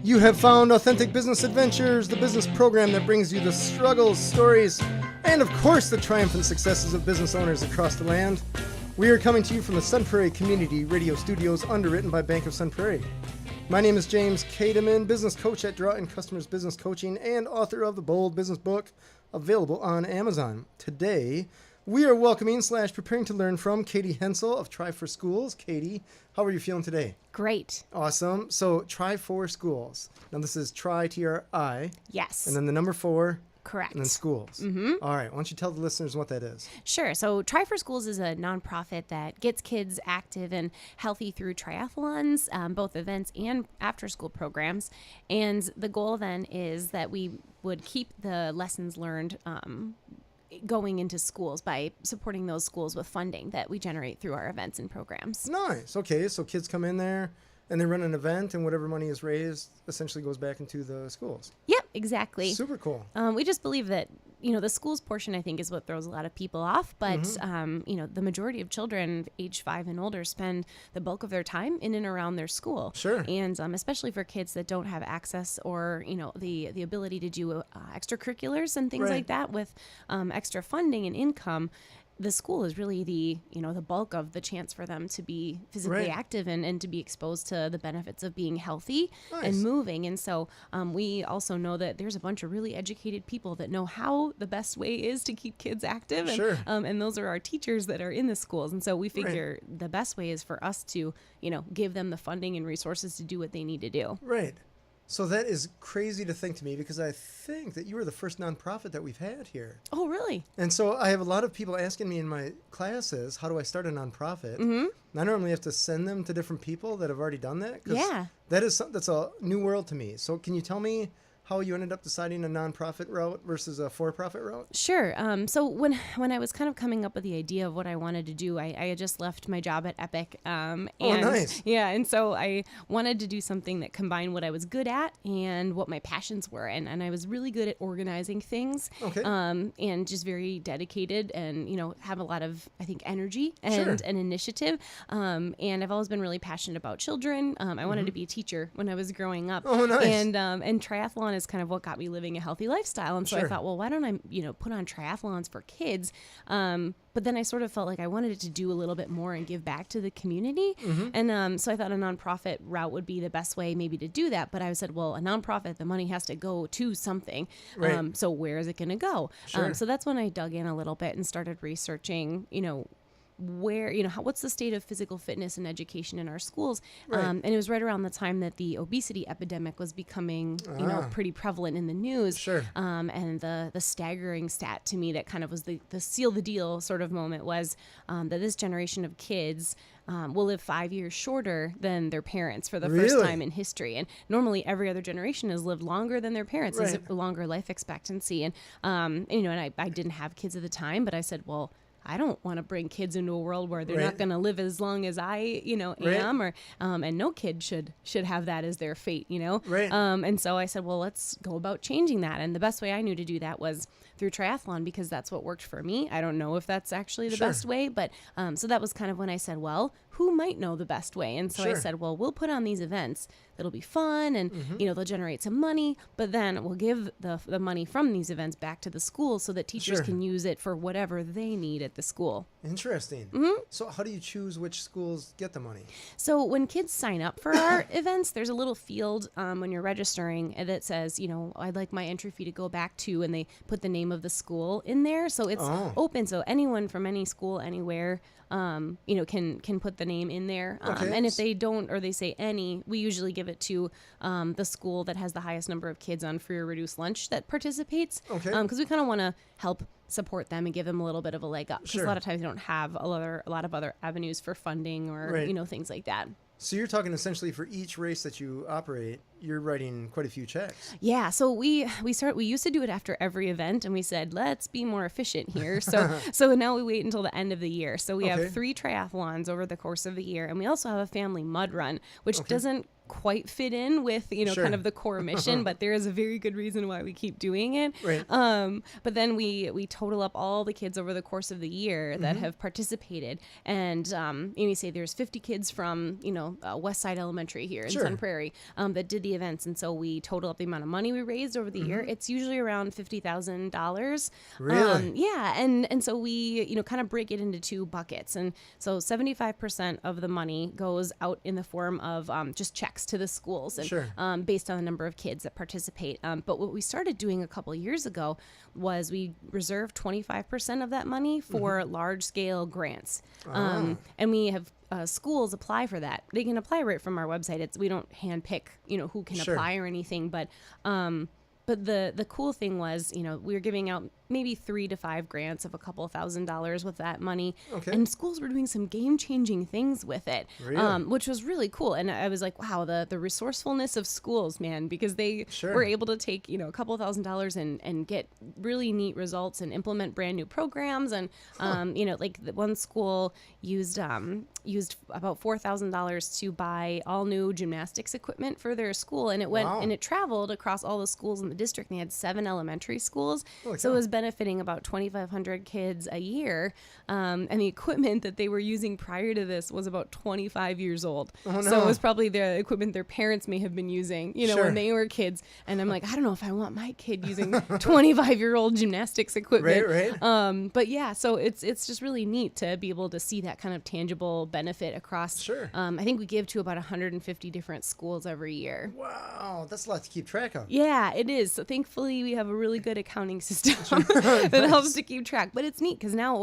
You have found Authentic Business Adventures, the business program that brings you the struggles, stories, and of course the triumphant successes of business owners across the land. We are coming to you from the Sun Prairie Community Radio Studios, underwritten by Bank of Sun Prairie. My name is James Kateman, business coach at Draw and Customers Business Coaching and author of the Bold Business Book, available on Amazon. Today, we are welcoming / preparing to learn from Katy Hensel of Try for Schools. Katy, how are you feeling today? Great. Awesome. So, Try for Schools. Now, this is Try, T-R-I. Yes. And then the number 4. Correct. And then schools. Mm-hmm. All right. Why don't you tell the listeners what that is? Sure. So Try for Schools is a nonprofit that gets kids active and healthy through triathlons, both events and after-school programs. And the goal then is that we would keep the lessons learned going into schools by supporting those schools with funding that we generate through our events and programs. Nice. Okay. So kids come in there and they run an event, and whatever money is raised essentially goes back into the schools. Yep, exactly. Super cool. We just believe that, the schools portion, I think, is what throws a lot of people off. But, the majority of children age 5 and older spend the bulk of their time in and around their school. Sure. And especially for kids that don't have access or, the ability to do extracurriculars and things like that with extra funding and income. The school is really the bulk of the chance for them to be physically active and to be exposed to the benefits of being healthy and moving. And so we also know that there's a bunch of really educated people that know how the best way is to keep kids active. And, sure. And those are our teachers that are in the schools. And so we figure the best way is for us to, give them the funding and resources to do what they need to do. Right. So that is crazy to think to me, because I think that you were the first nonprofit that we've had here. Oh, really? And so I have a lot of people asking me in my classes, how do I start a nonprofit? Mm-hmm. And I normally have to send them to different people that have already done that. Yeah. That's a new world to me. So can you tell me how you ended up deciding a nonprofit route versus a for-profit route? Sure. So when I was kind of coming up with the idea of what I wanted to do, I had just left my job at Epic. And nice. Yeah, and so I wanted to do something that combined what I was good at and what my passions were. And I was really good at organizing things. Okay. And just very dedicated and, have a lot of, I think, energy and an initiative. And I've always been really passionate about children. I wanted to be a teacher when I was growing up. Oh, nice. And triathlon is kind of what got me living a healthy lifestyle. And so I thought, well, why don't I, put on triathlons for kids? But then I sort of felt like I wanted to do a little bit more and give back to the community. Mm-hmm. And so I thought a nonprofit route would be the best way maybe to do that. But I said, well, a nonprofit, the money has to go to something. Right. So where is it going to go? Sure. So that's when I dug in a little bit and started researching, where, what's the state of physical fitness and education in our schools? Right. And it was right around the time that the obesity epidemic was becoming, pretty prevalent in the news. Sure. And the staggering stat to me that kind of was the seal the deal sort of moment was that this generation of kids will live 5 years shorter than their parents for the first time in history. And normally every other generation has lived longer than their parents, has a longer life expectancy. And, and I didn't have kids at the time, but I said, well, I don't want to bring kids into a world where they're not going to live as long as I, am, or and no kid should have that as their fate, Right. And so I said, well, let's go about changing that. And the best way I knew to do that was through triathlon, because that's what worked for me. I don't know if that's actually the best way, but so that was kind of when I said, well, who might know the best way? And so I said, well, we'll put on these events that'll be fun and, they'll generate some money, but then we'll give the money from these events back to the school so that teachers can use it for whatever they need at the school. Interesting. Mm-hmm. So how do you choose which schools get the money? So when kids sign up for our events, there's a little field when you're registering that says, I'd like my entry fee to go back to, and they put the name of the school in there. So it's open. So anyone from any school, anywhere, can put the name in there. And if they don't, or they say any, we usually give it to the school that has the highest number of kids on free or reduced lunch that participates. Okay. Because we kind of want to help support them and give them a little bit of a leg up. Because a lot of times they don't have a lot of other avenues for funding or, things like that. So you're talking essentially for each race that you operate, you're writing quite a few checks. Yeah. So we used to do it after every event, and we said, let's be more efficient here. So now we wait until the end of the year. So we have 3 triathlons over the course of the year, and we also have a family mud run, which doesn't quite fit in with, Sure. kind of the core mission, but there is a very good reason why we keep doing it. Right. But then we total up all the kids over the course of the year that have participated. And you say there's 50 kids from, West Side Elementary here in Sure. Sun Prairie that did the events. And so we total up the amount of money we raised over the year. It's usually around $50,000. Really? Yeah. And so we, kind of break it into two buckets. And so 75% of the money goes out in the form of just checks to the schools and Sure. based on the number of kids that participate. But what we started doing a couple years ago was we reserved 25% of that money for large scale grants. And we have schools apply for that. They can apply right from our website. We don't handpick, who can Sure. apply or anything, but the cool thing was, we were giving out maybe 3 to 5 grants of a couple $1,000s with that money. Okay. And schools were doing some game-changing things with it, Really? which was really cool. And I was like, wow, the resourcefulness of schools, man, because they Sure. were able to take, a couple $1,000s and get really neat results and implement brand new programs. And, like the one school used about $4,000 to buy all new gymnastics equipment for their school. And it went Wow. and it traveled across all the schools in the district. And they had 7 elementary schools. Holy So it cow. was benefiting about 2,500 kids a year. And the equipment that they were using prior to this was about 25 years old. Oh, So no. it was probably the equipment their parents may have been using, Sure. when they were kids. And I'm like, I don't know if I want my kid using 25-year-old gymnastics equipment. Right. But yeah, so it's just really neat to be able to see that kind of tangible benefit across. Sure. I think we give to about 150 different schools every year. Wow, that's a lot to keep track of. Yeah, it is. So thankfully, we have a really good accounting system that helps to keep track. But it's neat because now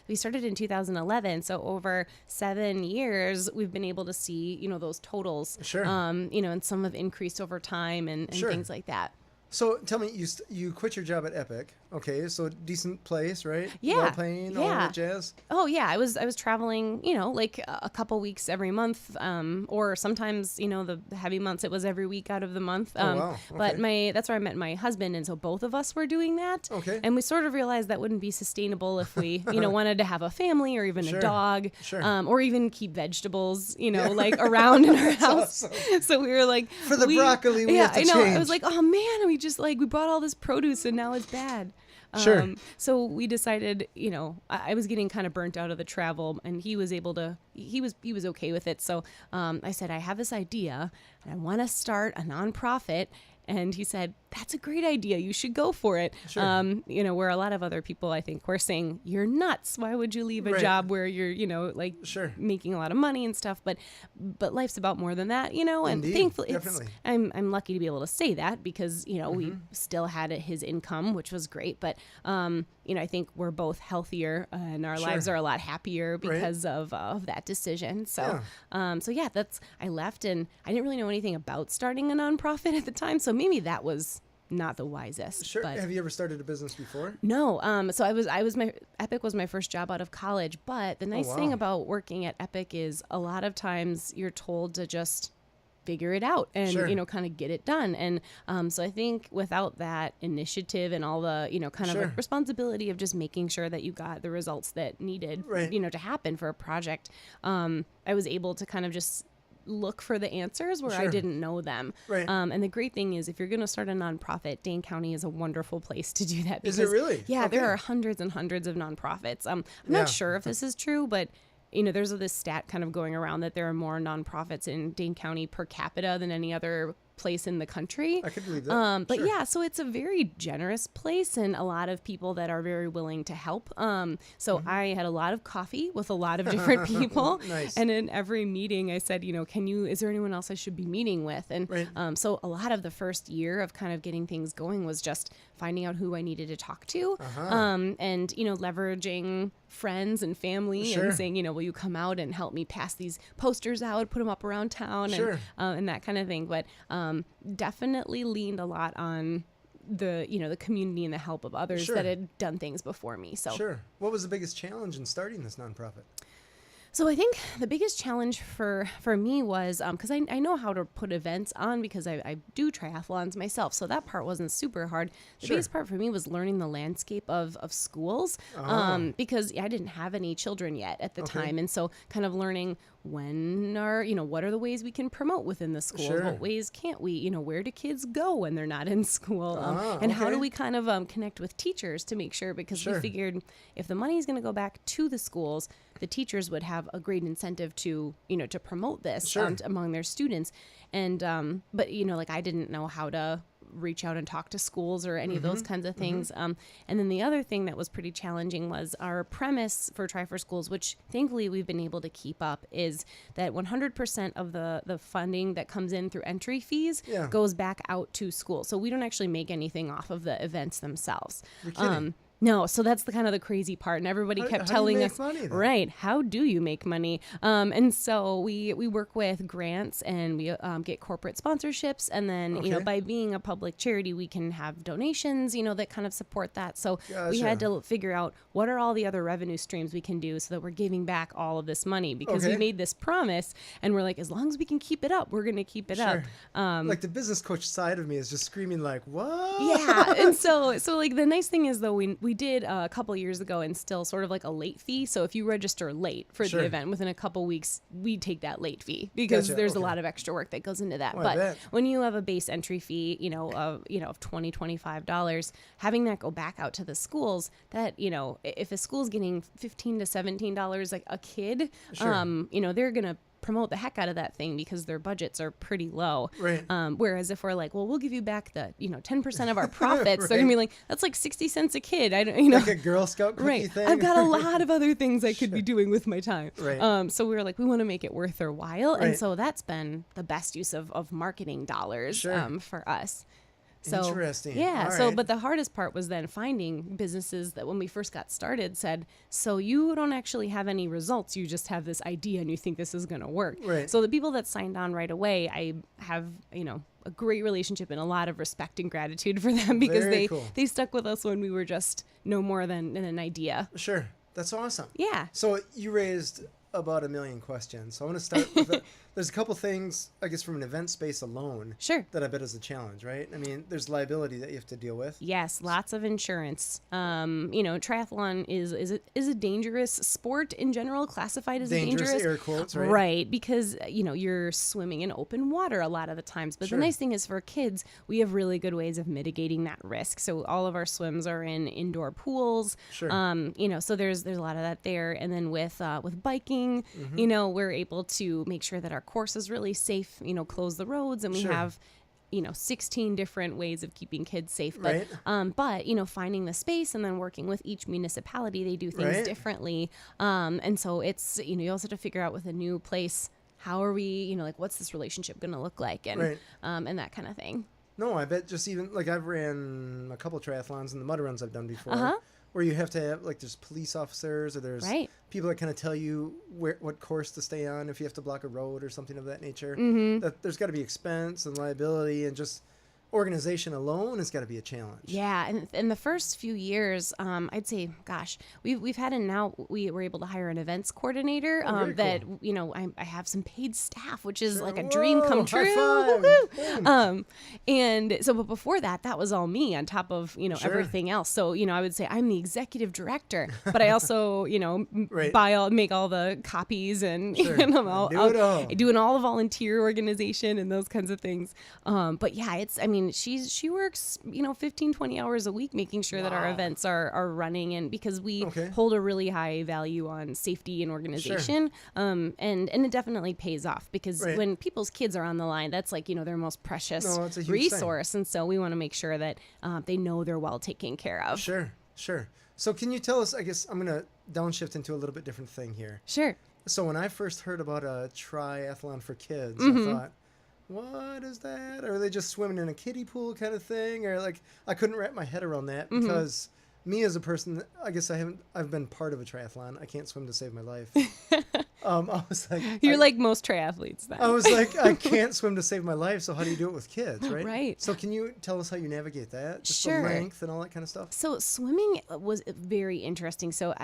we started in 2011, so over 7 years, we've been able to see, those totals. Sure. And some have increased over time and Sure. things like that. So tell me, you quit your job at Epic. Okay, so decent place, right? Yeah, Well paying, all yeah. that jazz. Oh yeah, I was traveling, like a couple weeks every month, or sometimes the heavy months it was every week out of the month. Wow, But okay. that's where I met my husband, and so both of us were doing that. Okay. And we sort of realized that wouldn't be sustainable if we wanted to have a family or even Sure, a dog, sure. or even keep vegetables, like around in our house. awesome. So we were like, For the broccoli, we have to I know. I change. was like, oh man, we just we brought all this produce and now it's bad. Sure. So we decided, I was getting kind of burnt out of the travel, and he was okay with it. So I said, I have this idea, and I want to start a nonprofit. And he said, that's a great idea. You should go for it. Sure. Where a lot of other people, I think, were saying, you're nuts. Why would you leave a Right. job where you're, Sure. making a lot of money and stuff? But life's about more than that, and Indeed, thankfully definitely. I'm lucky to be able to say that because, we still had his income, which was great. But, I think we're both healthier and our Sure. lives are a lot happier Right. because of that decision. So, I left, and I didn't really know anything about starting a nonprofit at the time. So maybe that was not the wisest. Sure. But Have you ever started a business before? no. So Epic was my first job out of college. But the nice thing wow. about working at Epic is a lot of times you're told to just figure it out and, Sure. kind of get it done. And so I think without that initiative and all the, kind of Sure. responsibility of just making sure that you got the results that needed, Right. to happen for a project, I was able to kind of just look for the answers where I Sure. didn't know them. Right. And the great thing is if you're going to start a nonprofit, Dane County is a wonderful place to do that. Is it really? Yeah, there Okay. are hundreds and hundreds of nonprofits. I'm Yeah. not sure if this is true, but there's this stat kind of going around that there are more nonprofits in Dane County per capita than any other place in the country. I could believe that. But Sure. yeah, so it's a very generous place and a lot of people that are very willing to help. So I had a lot of coffee with a lot of different people. Nice. And in every meeting I said, is there anyone else I should be meeting with? And Right. so a lot of the first year of kind of getting things going was just finding out who I needed to talk to, and, leveraging friends and family Sure. and saying, will you come out and help me pass these posters out, put them up around town, Sure. and that kind of thing. But definitely leaned a lot on the community and the help of others Sure. that had done things before me. So Sure. What was the biggest challenge in starting this nonprofit? So I think the biggest challenge for me was because I know how to put events on because I do triathlons myself. So that part wasn't super hard. The Sure. biggest part for me was learning the landscape of schools because I didn't have any children yet at the Okay. time. And so kind of learning when are, what are the ways we can promote within the schools? Sure. What ways can't we? Where do kids go when they're not in school? And how do we kind of connect with teachers to make sure? Because we figured if the money is going to go back to the schools, the teachers would have a great incentive to, to promote this among their students. And, but, I didn't know how to reach out and talk to schools or any of those kinds of things. And then the other thing that was pretty challenging was our premise for Try for Schools, which thankfully we've been able to keep up, is that 100% of the funding that comes in through entry fees goes back out to school. So we don't actually make anything off of the events themselves. You're kidding. No, so that's the kind of the crazy part, and everybody kept telling us, money, right? How do you make money? And so we work with grants, and we get corporate sponsorships, and then by being a public charity, we can have donations, that kind of support that. So we had to figure out what are all the other revenue streams we can do so that we're giving back all of this money, because we made this promise, and we're like, as long as we can keep it up, we're going to keep it up. Like the business coach side of me is just screaming like, what? Yeah, and so like the nice thing is though, we did a couple years ago instill sort of like a late fee. So if you register late for the event, within a couple weeks, we take that late fee, because there's a lot of extra work that goes into that. But when you have a base entry fee, of $20, $25, having that go back out to the schools, that, if a school's getting $15 to $17 like a kid, they're going to promote the heck out of that thing because their budgets are pretty low. Right. Whereas if we're like, well, we'll give you back the 10% of our profits, they're gonna be like, that's like 60 cents a kid. I don't, like a Girl Scout cookie thing. I've got a lot of other things I could be doing with my time. Right. So we were like, we want to make it worth their while, and so that's been the best use of marketing dollars for us. So, interesting. Yeah. So, but the hardest part was then finding businesses that when we first got started said, so you don't actually have any results. You just have this idea and you think this is going to work. Right. So the people that signed on right away, I have, a great relationship and a lot of respect and gratitude for them, because they stuck with us when we were just no more than an idea. Sure. That's awesome. Yeah. So you raised about 1 million questions. So I want to start with there's a couple things, I guess, from an event space alone that I bet is a challenge, right? I mean, there's liability that you have to deal with. Yes, lots of insurance. Triathlon is a dangerous sport in general, classified as dangerous air quotes, right? Right, because you're swimming in open water a lot of the times. But the nice thing is for kids, we have really good ways of mitigating that risk. So all of our swims are in indoor pools. Sure. So there's a lot of that there. And then with biking, we're able to make sure that our course is really safe, close the roads, and we have 16 different ways of keeping kids safe. But finding the space and then working with each municipality, they do things differently. And so it's, you also have to figure out with a new place, how are we, what's this relationship going to look like, and that kind of thing. No, I bet just even like I've ran a couple triathlons and the mud runs I've done before. Where you have to have, like, there's police officers or there's people that kind of tell you what course to stay on if you have to block a road or something of that nature. That there's got to be expense and liability, and just organization alone has got to be a challenge. Yeah, and in the first few years, I'd say, gosh, we've had, and now we were able to hire an events coordinator that cool. I have some paid staff, which is like a dream come true. And so, but before that was all me on top of everything else. So I would say I'm the executive director, but I also make all the copies and doing all the volunteer organization and those kinds of things. But yeah, she works 15-20 hours a week making sure that our events are running, and because we hold a really high value on safety and organization, and it definitely pays off, because when people's kids are on the line, that's like their most precious resource, and so we want to make sure that they know they're well taken care of. Sure. So can you tell us, I guess I'm going to downshift into a little bit different thing here. Sure. So when I first heard about a triathlon for kids, I thought, what is that? Are they just swimming in a kiddie pool kind of thing? Or like, I couldn't wrap my head around that, because me as a person, I guess I've been part of a triathlon. I can't swim to save my life. I was like, you're like most triathletes then. I was like, I can't swim to save my life. So how do you do it with kids? Right. Right. So can you tell us how you navigate that? Just the length and all that kind of stuff. So swimming was very interesting. So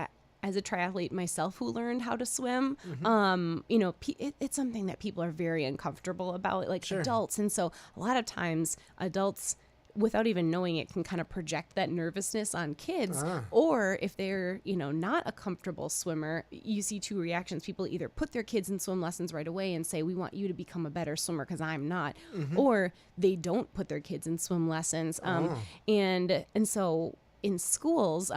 as a triathlete myself who learned how to swim, it's something that people are very uncomfortable about, like adults. And so a lot of times adults without even knowing it, can kind of project that nervousness on kids. Or if they're, not a comfortable swimmer, you see two reactions. People either put their kids in swim lessons right away and say, we want you to become a better swimmer because I'm not. Or they don't put their kids in swim lessons. And so in schools,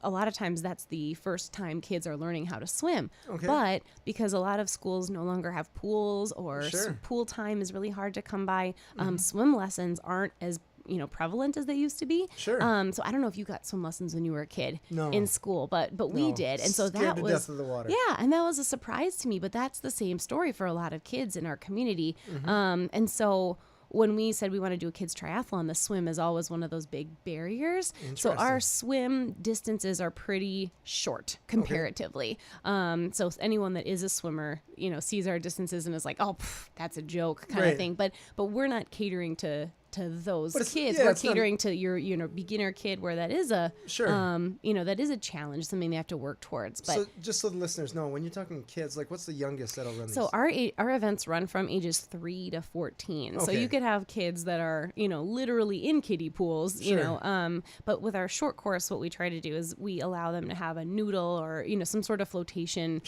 a lot of times that's the first time kids are learning how to swim. But because a lot of schools no longer have pools, or pool time is really hard to come by, swim lessons aren't as prevalent as they used to be. So I don't know if you got swim lessons when you were a kid in school, but we did. And so that was death of the water. Yeah, and that was a surprise to me, but that's the same story for a lot of kids in our community. And so when we said we want to do a kids triathlon, the swim is always one of those big barriers. So our swim distances are pretty short comparatively. So anyone that is a swimmer, sees our distances and is like, oh, that's a joke kind of thing. But we're not catering to those kids. We're catering to your beginner kid, where that is a that is a challenge, something they have to work towards. But so just so the listeners know, when you're talking kids, like what's the youngest that'll run these? So our events run from ages 3 to 14. So you could have kids that are literally in kiddie pools, but with our short course, what we try to do is we allow them to have a noodle or some sort of flotation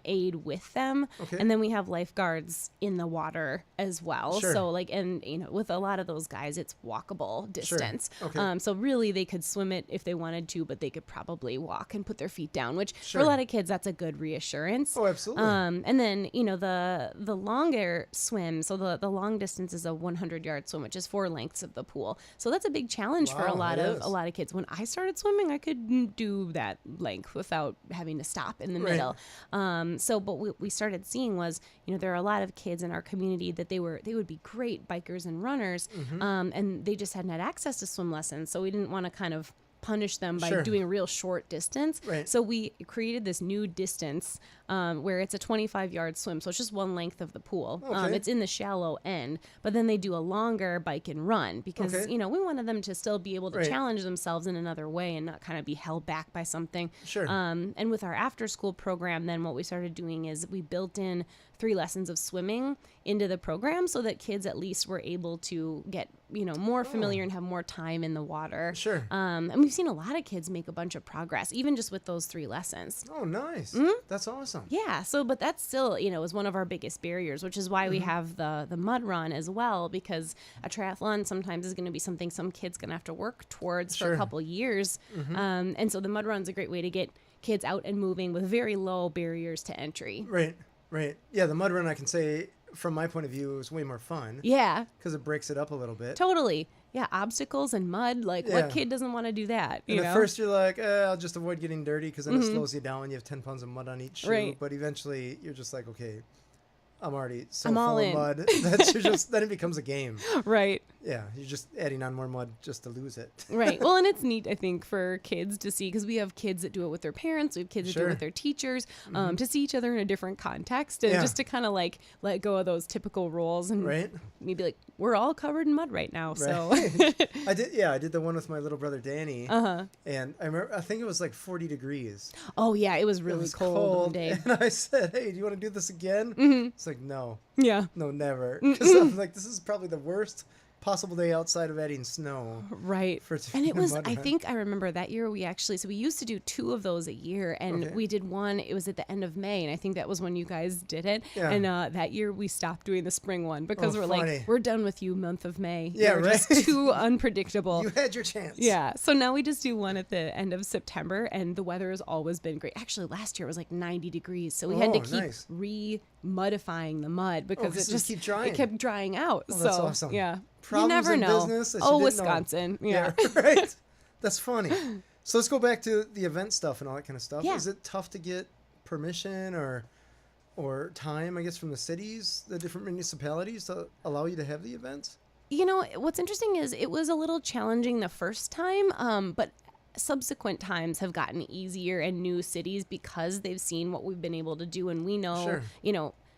aid with them, and then we have lifeguards in the water as well. So with a lot of those guys, it's walkable distance. So really they could swim it if they wanted to, but they could probably walk and put their feet down, which for a lot of kids, that's a good reassurance. Oh, absolutely. And then, the longer swim, so the long distance is a 100-yard swim, which is 4 lengths of the pool. So that's a big challenge for a lot of kids. When I started swimming, I couldn't do that length without having to stop in the middle. But what we started seeing was, there are a lot of kids in our community that they would be great bikers and runners, and they just hadn't had access to swim lessons. So we didn't want to kind of punish them by doing a real short distance. So we created this new distance where it's a 25-yard swim. So it's just one length of the pool. It's in the shallow end, but then they do a longer bike and run because, we wanted them to still be able to challenge themselves in another way and not kind of be held back by something. And with our after school program, then what we started doing is we built in 3 lessons of swimming into the program so that kids at least were able to get, more familiar and have more time in the water. And we've seen a lot of kids make a bunch of progress, even just with those 3 lessons. Oh, nice. That's awesome. Yeah. So, but that's still, is one of our biggest barriers, which is why we have the mud run as well, because a triathlon sometimes is going to be something some kids going to have to work towards for a couple years. And so the mud run's a great way to get kids out and moving with very low barriers to entry. Right. Yeah, the mud run, I can say, from my point of view, is way more fun. Yeah. Because it breaks it up a little bit. Totally. Yeah, obstacles and mud. What kid doesn't want to do that? And at first you're like, I'll just avoid getting dirty because then it slows you down. You have 10 pounds of mud on each shoe. But eventually you're just like, okay, I'm already so full of mud that then it becomes a game. Right. Yeah, you're just adding on more mud just to lose it. Right. Well, and it's neat, I think, for kids to see, because we have kids that do it with their parents, we have kids that do it with their teachers, to see each other in a different context and just to kind of like let go of those typical roles and maybe like, we're all covered in mud right now. So I did the one with my little brother Danny. And I think it was like 40 degrees. Oh yeah, it was really cold one day. And I said, hey, do you want to do this again? It's like, no. Yeah. No, never. Because I'm like, this is probably the worst possible day outside of adding snow. Right. And it was, I think I remember that year we used to do 2 of those a year, and we did one, it was at the end of May, and I think that was when you guys did it. Yeah. And that year we stopped doing the spring one because we're done with you month of May. Yeah, You're just too unpredictable. You had your chance. Yeah. So now we just do one at the end of September, and the weather has always been great. Actually, last year it was like 90 degrees, so we had to keep re-mudifying the mud because it kept drying out. Oh, that's awesome. Yeah. Problems you never in know. Business Wisconsin. Yeah. Right. That's funny. So let's go back to the event stuff and all that kind of stuff. Yeah. Is it tough to get permission or time, I guess, from the cities, the different municipalities to allow you to have the events? What's interesting is it was a little challenging the first time, but subsequent times have gotten easier in new cities because they've seen what we've been able to do, and we know,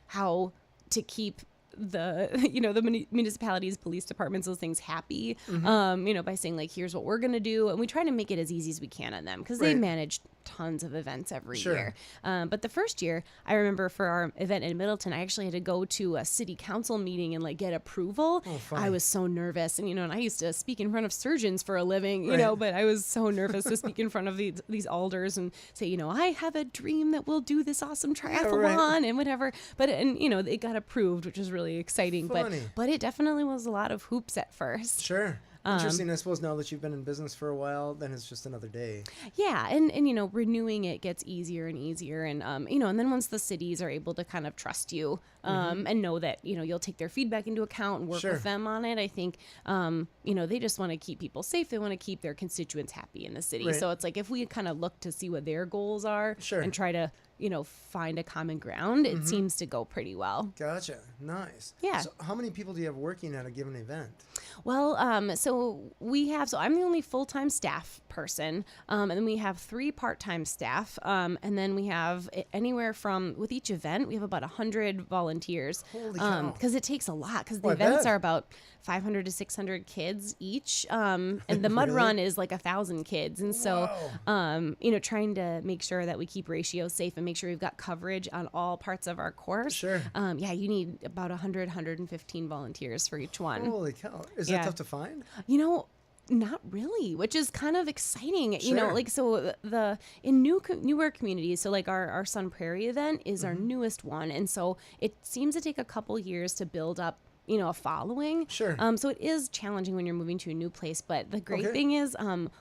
how to keep the municipalities, police departments, those things happy, by saying like, here's what we're going to do. And we try to make it as easy as we can on them because they manage tons of events every year. But the first year, I remember for our event in Middleton, I actually had to go to a city council meeting and like get approval. I was so nervous. And, and I used to speak in front of surgeons for a living, but I was so nervous to speak in front of these alders and say, I have a dream that we'll do this awesome triathlon and whatever. But, it got approved, which was really exciting. But it definitely was a lot of hoops at first. Sure. Interesting. I suppose now that you've been in business for a while, then it's just another day. Yeah. And renewing it gets easier and easier. And, and then once the cities are able to kind of trust you and know that, you'll take their feedback into account and work with them on it, I think, they just want to keep people safe. They want to keep their constituents happy in the city. So it's like if we kind of look to see what their goals are and try to, find a common ground, it seems to go pretty well. Gotcha. Nice. Yeah. So how many people do you have working at a given event? Well, so I'm the only full-time staff person, and then we have 3 part-time staff, and then we have anywhere from, with each event, we have about 100 volunteers. Holy cow. Because it takes a lot, because the events are about 500 to 600 kids each, and the mud run is like 1,000 kids, and so, trying to make sure that we keep ratios safe and make sure we've got coverage on all parts of our course. You need about 115 volunteers for each one. Holy cow. Is that tough to find? Not really, which is kind of exciting. In newer communities, so like our Sun Prairie event is our newest one. And so it seems to take a couple years to build up a following. So it is challenging when you're moving to a new place. But the great thing is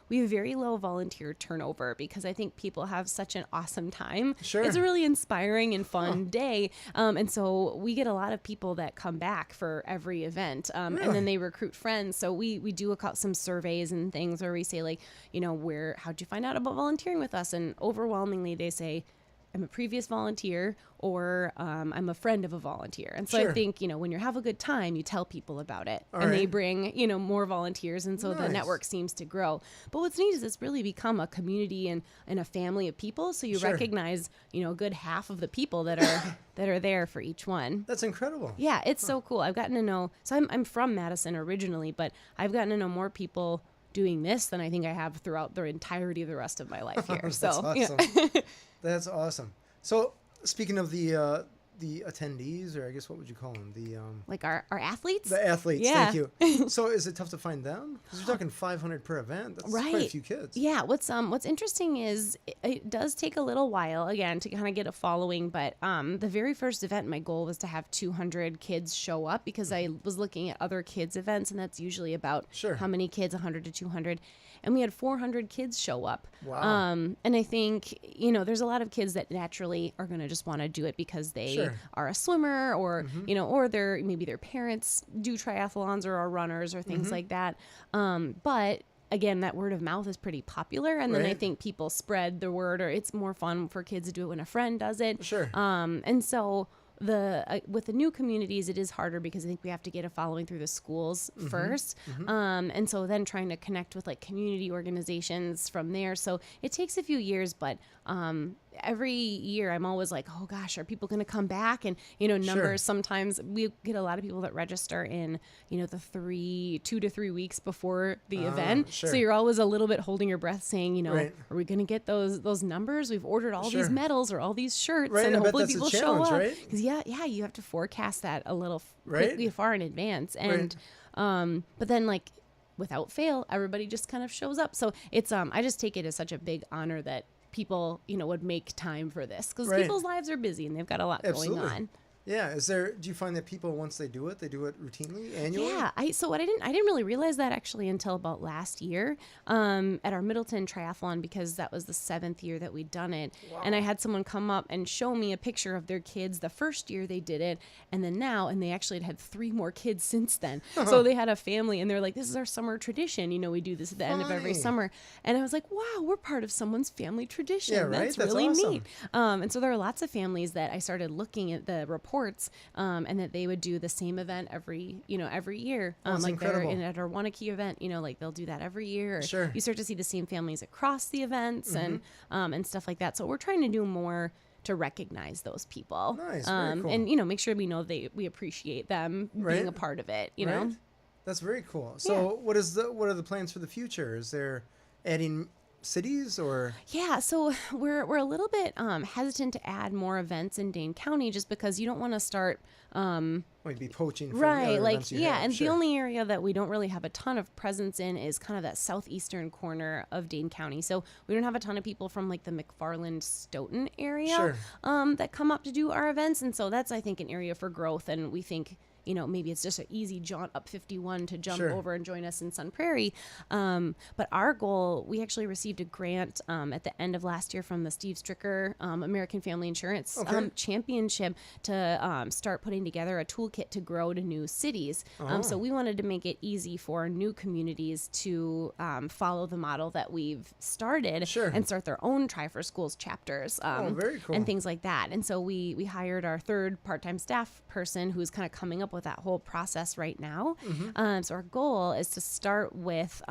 we have very low volunteer turnover because I think people have such an awesome time. It's a really inspiring and fun day. And so we get a lot of people that come back for every event. And then they recruit friends. So we do some surveys and things where we say like, how'd you find out about volunteering with us? And overwhelmingly they say, I'm a previous volunteer or I'm a friend of a volunteer. And so I think, when you have a good time, you tell people about it they bring, more volunteers. And so the network seems to grow. But what's neat is it's really become a community and a family of people. So you recognize, a good half of the people that are there for each one. That's incredible. Yeah, it's so cool. I've gotten to know, so I'm from Madison originally, but I've gotten to know more people doing this than I think I have throughout the entirety of the rest of my life here. That's awesome. That's awesome. So speaking of the attendees, or I guess what would you call them? Like our athletes? The athletes, thank you. So is it tough to find them? Because you're talking 500 per event. That's quite a few kids. Yeah. What's interesting is it does take a little while, again, to kind of get a following. But the very first event, my goal was to have 200 kids show up because I was looking at other kids' events, and that's usually about how many kids, 100 to 200. And we had 400 kids show up. Wow. And I think, there's a lot of kids that naturally are going to just want to do it because they are a swimmer or, or maybe their parents do triathlons or are runners or things like that. But again, that word of mouth is pretty popular. And then I think people spread the word, or it's more fun for kids to do it when a friend does it. And so with the new communities, it is harder because I think we have to get a following through the schools first. And so then trying to connect with like community organizations from there. So it takes a few years, but every year I'm always like, oh gosh, are people going to come back? And, numbers, sometimes we get a lot of people that register in, the 2 to 3 weeks before the event. So you're always a little bit holding your breath saying, are we going to get those numbers? We've ordered all these medals or all these shirts and hopefully people show up. Because you have to forecast that a little quickly far in advance. And, but then like without fail, everybody just kind of shows up. So it's, I just take it as such a big honor that people, would make time for this because people's lives are busy and they've got a lot going on. Yeah. Do you find that people, once they do it routinely, annually? Yeah. I didn't really realize that actually until about last year, at our Middleton triathlon, because that was the 7th year that we'd done it. Wow. And I had someone come up and show me a picture of their kids the first year they did it. And then now, and they actually had 3 more kids since then. So they had a family and they're like, this is our summer tradition. We do this at the end of every summer. And I was like, wow, we're part of someone's family tradition. Yeah, right? That's really awesome. neat. And so there are lots of families that I started looking at the reports, and that they would do the same event every year. Like incredible. they're at our Wanakee event, like they'll do that every year. You start to see the same families across the events and stuff like that. So we're trying to do more to recognize those people. Nice, very cool. And, you know, make sure we know we appreciate them being a part of it, you know? That's very cool. So what are the plans for the future? Is there adding cities or? Yeah, so we're a little bit hesitant to add more events in Dane County just because you don't want to start Might be poaching from right, the other like events you yeah, have. and Sure. the only area that we don't really have a ton of presence in is kind of that southeastern corner of Dane County. So we don't have a ton of people from like the McFarland Stoughton area Sure. that come up to do our events, and so that's I think an area for growth, and we think, you know, maybe it's just an easy jaunt up 51 to jump Sure. over and join us in Sun Prairie. But our goal, we actually received a grant at the end of last year from the Steve Stricker American Family Insurance Okay. Championship to start putting together a toolkit to grow to new cities. So we wanted to make it easy for new communities to follow the model that we've started Sure. and start their own Try for Schools chapters very cool. and things like that. And so we hired our third part-time staff person who's kind of coming up with that whole process right now. So our goal is to start with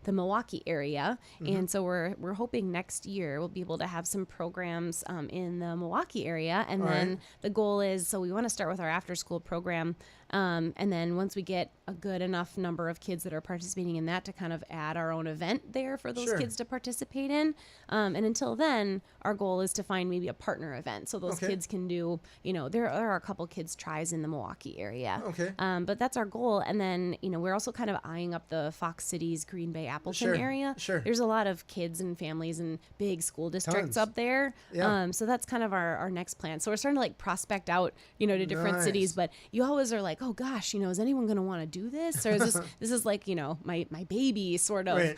the Milwaukee area, and so we're hoping next year we'll be able to have some programs in the Milwaukee area, and then the goal is, so we want to start with our after-school program, and then once we get a good enough number of kids that are participating in that, to kind of add our own event there for those Sure. kids to participate in. And until then, our goal is to find maybe a partner event so those Okay. kids can do, you know, there are a couple kids tries in the Milwaukee area. Okay. But that's our goal. And then, you know, we're also kind of eyeing up the Fox Cities, Green Bay, Appleton Sure, area. sure. There's a lot of kids and families and big school districts Tons. up there. Yeah. So that's kind of our next plan. So we're starting to like prospect out, you know, to different Nice. cities, but you always are like, oh gosh, you know, is anyone going to want to do this? Or is this is like, you know, my baby sort of. Right.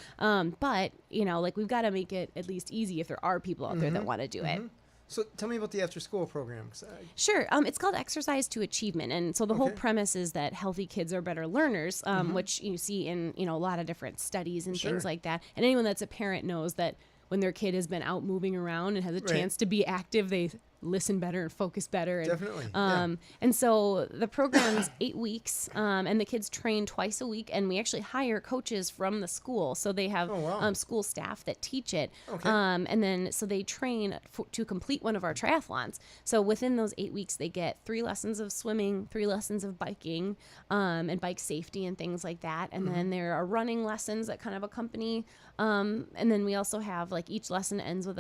But, you know, like we've got to make it at least easy if there are people out there that want to do it. So tell me about the after-school program. 'Cause Sure. It's called Exercise to Achievement. And so the whole Okay. premise is that healthy kids are better learners, which you see in, you know, a lot of different studies and Sure. things like that. And anyone that's a parent knows that when their kid has been out moving around and has a chance to be active, they listen better and focus better. And, Definitely, yeah. And so the program's 8 weeks, and the kids train twice a week, and we actually hire coaches from the school. So they have Oh, wow. school staff that teach it. Okay. And then so they train to complete one of our triathlons. So within those 8 weeks, they get 3 lessons of swimming, 3 lessons of biking, and bike safety and things like that. And then there are running lessons that kind of accompany. And then we also have like each lesson ends with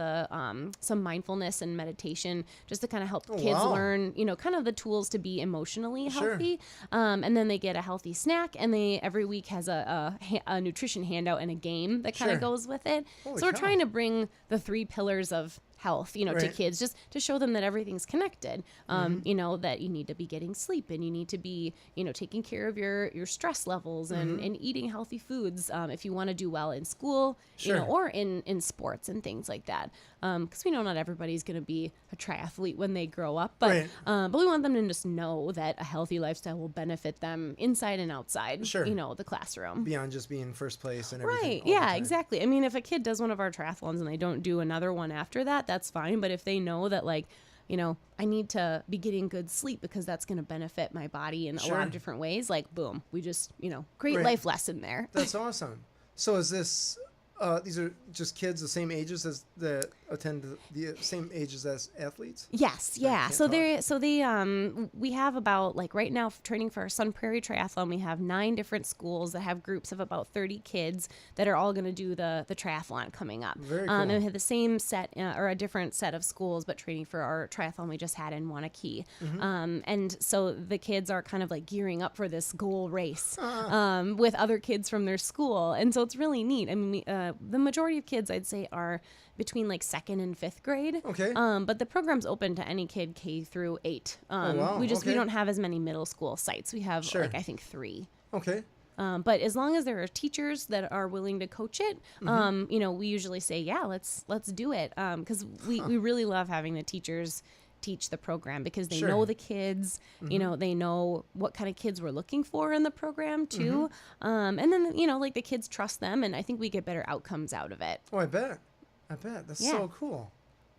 some mindfulness and meditation, just to kind of help kids wow. learn, you know, kind of the tools to be emotionally Sure. healthy. And then they get a healthy snack, and they every week has a nutrition handout and a game that kind Sure. of goes with it. Holy So we're cow. trying to bring the 3 pillars of health, you know, to Right. kids, just to show them that everything's connected. You know, that you need to be getting sleep, and you need to be, you know, taking care of your stress levels, and eating healthy foods if you want to do well in school, you know, Sure. or in sports and things like that. Because we know not everybody's going to be a triathlete when they grow up, but Right. but we want them to just know that a healthy lifestyle will benefit them inside and outside, Sure. you know, the classroom. Beyond just being first place and everything. Right. all the Yeah, time. exactly. I mean, if a kid does one of our triathlons and they don't do another one after that, that's fine. But if they know that, like, you know, I need to be getting good sleep because that's going to benefit my body in a Sure. lot of different ways, like, boom, we just, you know, great Right. life lesson there. That's awesome. So is this, these are just kids the same ages as that attend the same ages as athletes? Yes, yeah. can't So talk. we have about, like, right now training for our Sun Prairie Triathlon, we have 9 different schools that have groups of about 30 kids that are all going to do the triathlon coming up. Very And cool. we have the same set or a different set of schools, but training for our triathlon we just had in Wanakee. And so the kids are kind of like gearing up for this goal race with other kids from their school, and so it's really neat. I mean, the majority of kids, I'd say, are between like 2nd and 5th grade. Okay. But the program's open to any kid K through 8. wow, We okay. don't have as many middle school sites. We have Sure. like I think 3. Okay. But as long as there are teachers that are willing to coach it, you know, we usually say, yeah, let's do it, because we really love having the teachers teach the program because they Sure. know the kids, you know, they know what kind of kids we're looking for in the program too. And then, you know, like the kids trust them, and I think we get better outcomes out of it. Oh, I bet. That's Yeah. so cool.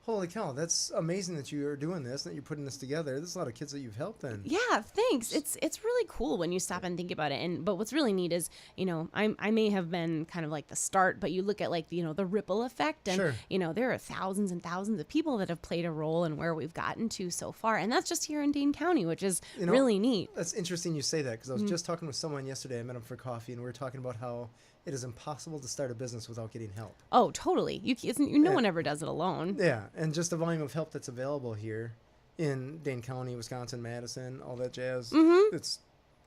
Holy cow, that's amazing that you are doing this, that you're putting this together. There's a lot of kids that you've helped then. Yeah, thanks. It's really cool when you stop and think about it. But what's really neat is, I may have been kind of like the start, but you look at like, the ripple effect, and Sure. There are thousands and thousands of people that have played a role in where we've gotten to so far. And that's just here in Dane County, which is really neat. That's interesting you say that, because I was just talking with someone yesterday. I met him for coffee, and we were talking about how it is impossible to start a business without getting help. Oh, totally. No one ever does it alone. Yeah, and just the volume of help that's available here in Dane County, Wisconsin, Madison, all that jazz. It's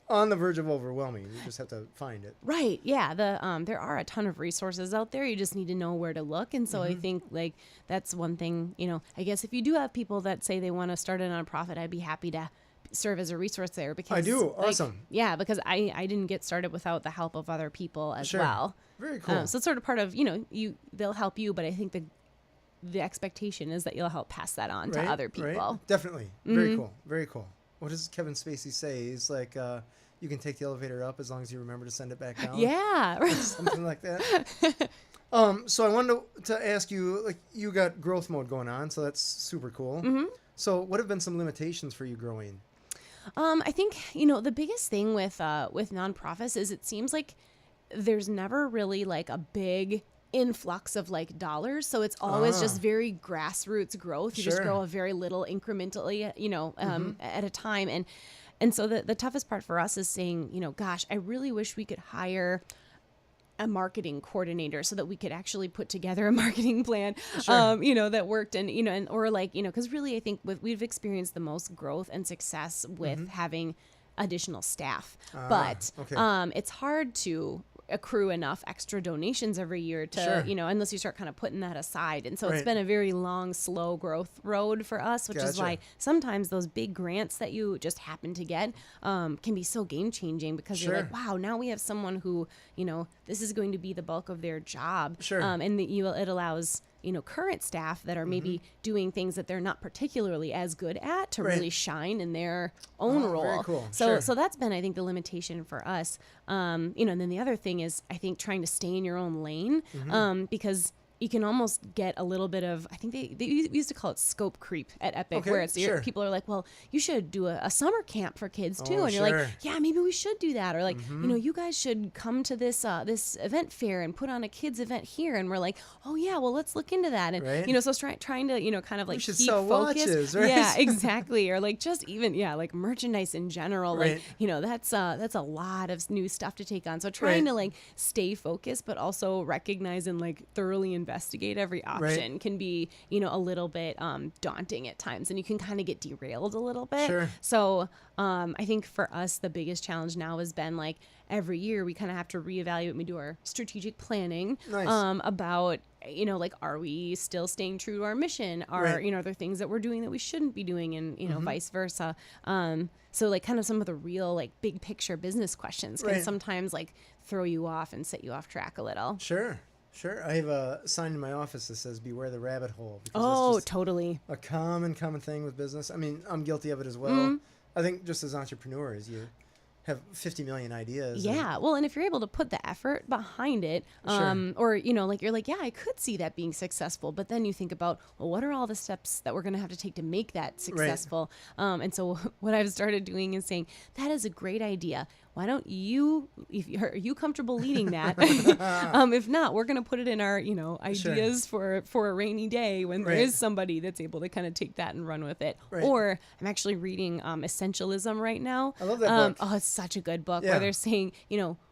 on the verge of overwhelming. You just have to find it. Right. Yeah. There are a ton of resources out there. You just need to know where to look. And so I think like that's one thing, I guess if you do have people that say they want to start a nonprofit, I'd be happy to serve as a resource there, because I do. Awesome. Yeah, because I didn't get started without the help of other people as well. Very cool. So it's sort of part of, they'll help you, but I think the expectation is that you'll help pass that on to other people. Right? Definitely. Very cool. Very cool. What does Kevin Spacey say? He's like, you can take the elevator up as long as you remember to send it back down. Yeah. Something like that. So I wanted to ask you, like, you got growth mode going on, so that's super cool. So what have been some limitations for you growing? I think, the biggest thing with nonprofits is it seems like there's never really like a big influx of like dollars. So it's always just very grassroots growth. You just grow a very little incrementally, at a time. And so the toughest part for us is saying, gosh, I really wish we could hire a marketing coordinator so that we could actually put together a marketing plan, that worked. And, or like, because really I think we've experienced the most growth and success with having additional staff, but it's hard to accrue enough extra donations every year to, unless you start kind of putting that aside. And so it's been a very long, slow growth road for us, which is why sometimes those big grants that you just happen to get can be so game changing, because you're like, wow, now we have someone who, this is going to be the bulk of their job. And it allows, current staff that are maybe doing things that they're not particularly as good at to really shine in their own role. Very cool. So that's been, I think, the limitation for us. And then the other thing is, I think, trying to stay in your own lane, because you can almost get a little bit of, I think they used to call it scope creep at Epic, where it's people are like, well, you should do a summer camp for kids too. And you're like, yeah, maybe we should do that. Or like, you guys should come to this this event fair and put on a kids event here. And we're like, oh yeah, well, let's look into that. And, so trying to, kind of like keep sell focus. Watches, right? Yeah, exactly. Or like just even, like merchandise in general. Like, that's a lot of new stuff to take on. So trying to like stay focused, but also recognize and like thoroughly investigate every option can be, a little bit daunting at times, and you can kind of get derailed a little bit. So I think for us, the biggest challenge now has been like every year we kind of have to reevaluate and we do our strategic planning about, like, are we still staying true to our mission? Are there things that we're doing that we shouldn't be doing, and, vice versa. So like kind of some of the real like big picture business questions can sometimes like throw you off and set you off track a little. Sure. I have a sign in my office that says "Beware the rabbit hole." Oh, that's just totally. A common thing with business. I mean, I'm guilty of it as well. I think just as entrepreneurs, you have 50 million ideas. Yeah. Well, and if you're able to put the effort behind it, or, like you're like, yeah, I could see that being successful. But then you think about, well, what are all the steps that we're going to have to take to make that successful? And so what I've started doing is saying, that is a great idea. Why don't you, are you comfortable leading that? If not, we're going to put it in our, ideas for a rainy day when there is somebody that's able to kind of take that and run with it. Or I'm actually reading Essentialism right now. I love that book. Oh, it's such a good book where they're saying,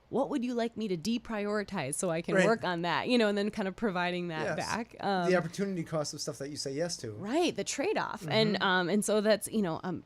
what would you like me to deprioritize so I can work on that, and then kind of providing that back. The opportunity cost of stuff that you say yes to. Right. The trade-off. And so that's,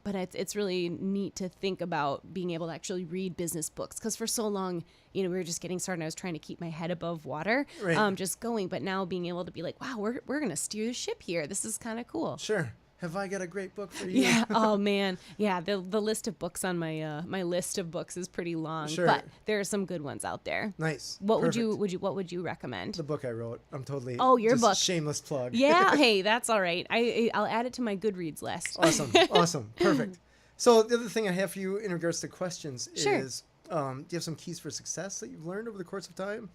but it's really neat to think about being able to actually read business books. Cause for so long, we were just getting started. I was trying to keep my head above water, just going, but now being able to be like, wow, we're going to steer the ship here. This is kind of cool. Sure. Have I got a great book for you? Yeah. Oh man. Yeah. The list of books on my my list of books is pretty long, but there are some good ones out there. Nice. What would you recommend? The book I wrote. I'm totally. Oh, your just book. Shameless plug. Yeah. Hey, that's all right. I'll add it to my Goodreads list. Awesome. Perfect. So the other thing I have for you in regards to questions is, do you have some keys for success that you've learned over the course of time?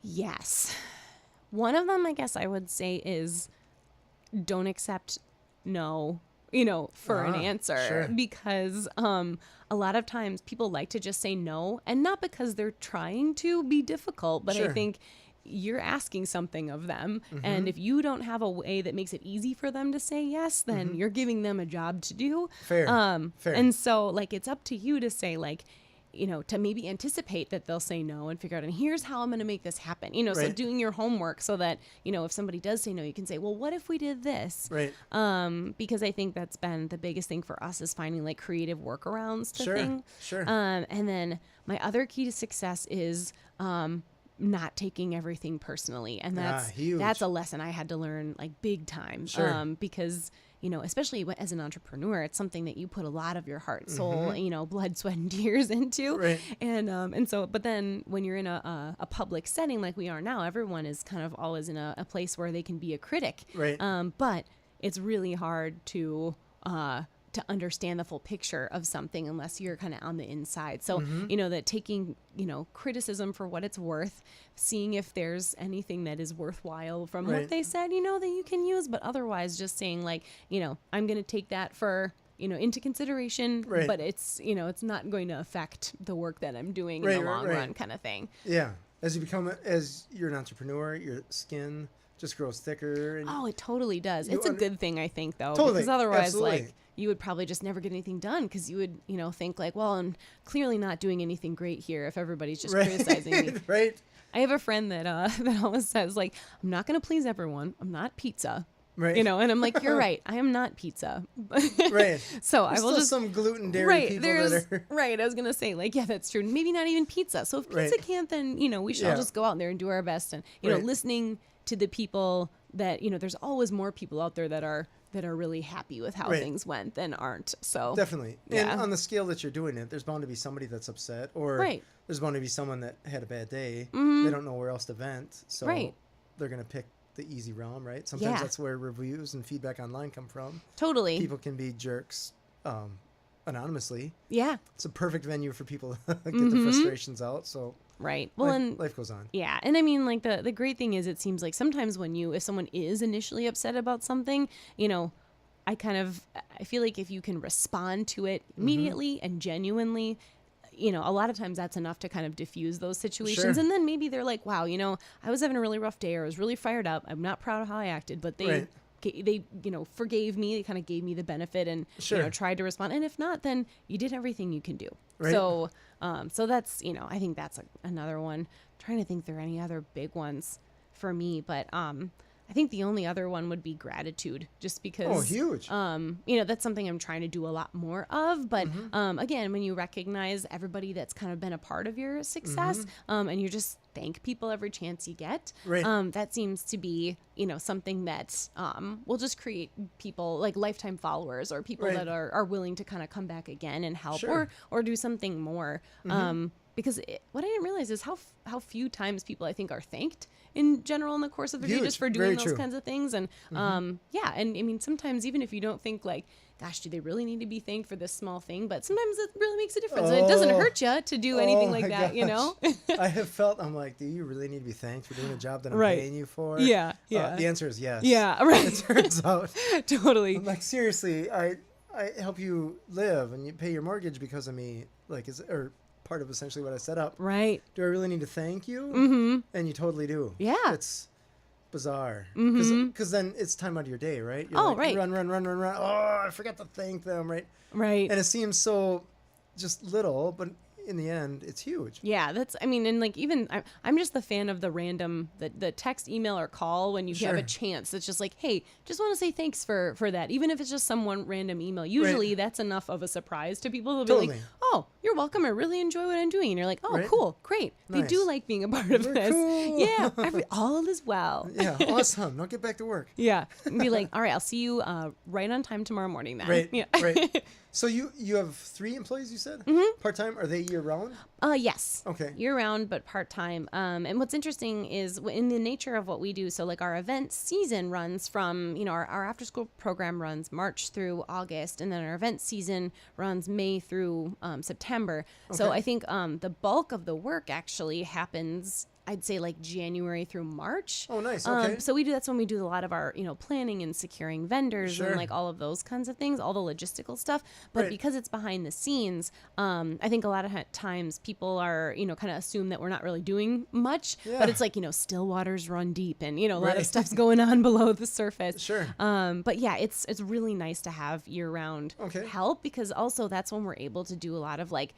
Yes. One of them, I guess I would say, is don't accept no, for an answer. Sure. Because a lot of times people like to just say no, and not because they're trying to be difficult, but Sure. I think you're asking something of them. Mm-hmm. And if you don't have a way that makes it easy for them to say yes, then you're giving them a job to do. Fair. Fair. And so like, it's up to you to say like, to maybe anticipate that they'll say no and figure out, and here's how I'm going to make this happen, so Right. doing your homework so that, if somebody does say no, you can say, well, what if we did this? Right. Because I think that's been the biggest thing for us is finding like creative workarounds to Sure. things. Sure. And then my other key to success is, not taking everything personally. And huge. that's a lesson I had to learn like big time. Sure. Because, especially as an entrepreneur, it's something that you put a lot of your heart, soul, blood, sweat, and tears into. Right. And so, but then when you're in a public setting like we are now, everyone is kind of always in a place where they can be a critic. Right. But it's really hard to understand the full picture of something unless you're kind of on the inside. So, that taking, criticism for what it's worth, seeing if there's anything that is worthwhile from Right. what they said, that you can use, but otherwise just saying like, I'm going to take that for, into consideration, Right. but it's, it's not going to affect the work that I'm doing Right, in the long right. run kind of thing. Yeah. As you're an entrepreneur, your skin just grows thicker. And Oh, it totally does. You It's a under- good thing, I think, though, Totally. because otherwise, Absolutely. like, you would probably just never get anything done because you would, think like, well, I'm clearly not doing anything great here if everybody's just Right. criticizing me. Right. I have a friend that that always says like, I'm not going to please everyone. I'm not pizza. Right. And I'm like, you're right. I am not pizza. Right. So There's I will still just some gluten dairy right. people There's that are right. I was gonna say like, yeah, that's true. Maybe not even pizza. So if pizza Right. can't, then we should Yeah. all just go out there and do our best and Right. listening to the people that there's always more people out there that are really happy with how Right. things went than aren't. So definitely. Yeah. And on the scale that you're doing it, there's bound to be somebody that's upset, or Right. there's bound to be someone that had a bad day. Mhm. They don't know where else to vent, so Right. they're gonna pick the easy realm, right? Sometimes Yeah. that's where reviews and feedback online come from. totally. People can be jerks anonymously. Yeah. It's a perfect venue for people to get Mhm. the frustrations out. So Right. Well, and life goes on. yeah. And I mean, like the great thing is it seems like sometimes if someone is initially upset about something, I feel like if you can respond to it immediately and genuinely, a lot of times that's enough to kind of diffuse those situations. Sure. And then maybe they're like, wow, I was having a really rough day or I was really fired up. I'm not proud of how I acted, but they, Right. they, forgave me. They kind of gave me the benefit and, Sure. tried to respond. And if not, then you did everything you can do. Right. So, so that's, I think that's another one. I'm trying to think if there are any other big ones for me, but, I think the only other one would be gratitude, just because. Oh, huge. That's something I'm trying to do a lot more of. But Mm-hmm. again, when you recognize everybody that's kind of been a part of your success, and you just thank people every chance you get, Right. that seems to be something that will just create people like lifetime followers or people Right. that are willing to kind of come back again and help Sure. or do something more. Because what I didn't realize is how few times people I think are thanked in general in the course of the day Huge. just for Very doing those true. kinds of things. And yeah, and I mean sometimes even if you don't think like, gosh, do they really need to be thanked for this small thing? But sometimes it really makes a difference. And it doesn't hurt you to do anything like my that, gosh. I have felt, I'm like, do you really need to be thanked for doing a job that I'm Right. paying you for? Yeah, yeah. The answer is yes. Yeah, right. It turns out. Totally. I'm like, seriously, I help you live and you pay your mortgage because of me, or part of essentially what I set up. Right. Do I really need to thank you? Mm-hmm. And you totally do. Yeah. It's bizarre. Mhm. Because then it's time out of your day, right? You're Oh, like, right. Run. Oh, I forgot to thank them, right? Right. And it seems so just little, but in the end, it's huge. Yeah, and like even I'm just the fan of the random, the text, email, or call when you have a Sure. chance. It's just like, hey, just want to say thanks for that. Even if it's just someone random email. Usually that's enough of a surprise to people. They'll be like, Totally. oh, you're welcome. I really enjoy what I'm doing. And you're like, oh, Right. cool, great. They do Nice. like being a part of Very this. cool. Yeah, all is well. Yeah, awesome. Now get back to work. Yeah, and be like, all right, I'll see you right on time tomorrow morning then. Right, Yeah. right. So you have 3 employees, you said? Mm-hmm. Part-time? Are they year-round? Yes. Okay. Year round, but part-time. And what's interesting is in the nature of what we do. So like our event season runs from, our after school program runs March through August. And then our event season runs May through September. So Okay. I think the bulk of the work actually happens I'd say like January through March. Oh, nice. Okay. So that's when we do a lot of our, planning and securing vendors Sure. and like all of those kinds of things, all the logistical stuff. But Right. because it's behind the scenes, I think a lot of times people are, kind of assume that we're not really doing much, Yeah. but it's like, still waters run deep and, a lot Right. of stuff's going on below the surface. Sure. But yeah, it's really nice to have year-round Okay. help, because also that's when we're able to do a lot of like,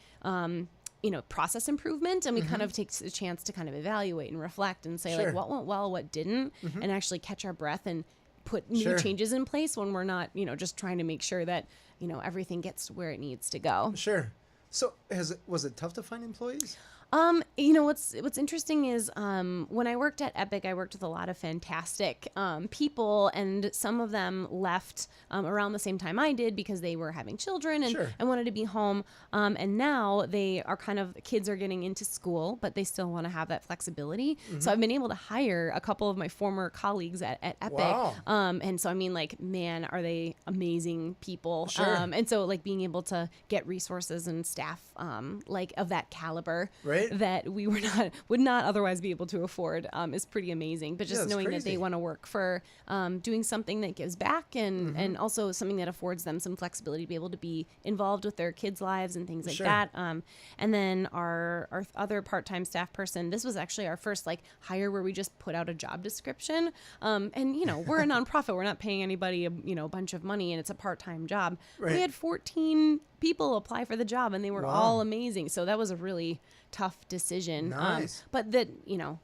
process improvement, and we kind of take a chance to kind of evaluate and reflect and say Mm-hmm. Sure. like what went well, what didn't, and actually catch our breath and put new Sure. changes in place when we're not, just trying to make sure that, everything gets to where it needs to go. Sure. So was it tough to find employees? What's interesting is when I worked at Epic, I worked with a lot of fantastic people, and some of them left around the same time I did because they were having children and, Sure. and wanted to be home. And now they are kids are getting into school, but they still want to have that flexibility. So I've been able to hire a couple of my former colleagues at Epic. Wow. And so, man, are they amazing people. Sure. And so like being able to get resources and staff like of that caliber. Right. That we would not otherwise be able to afford is pretty amazing. But just that's knowing that crazy. they want to work for doing something that gives back and also something that affords them some flexibility to be able to be involved with their kids' lives and things like Sure. that. And then our other part-time staff person, this was actually our first like hire where we just put out a job description. And we're a nonprofit, we're not paying anybody a bunch of money, and it's a part-time job. Right. We had 14 people apply for the job, and they were Wow. all amazing. So that was a really tough decision. Nice. But that,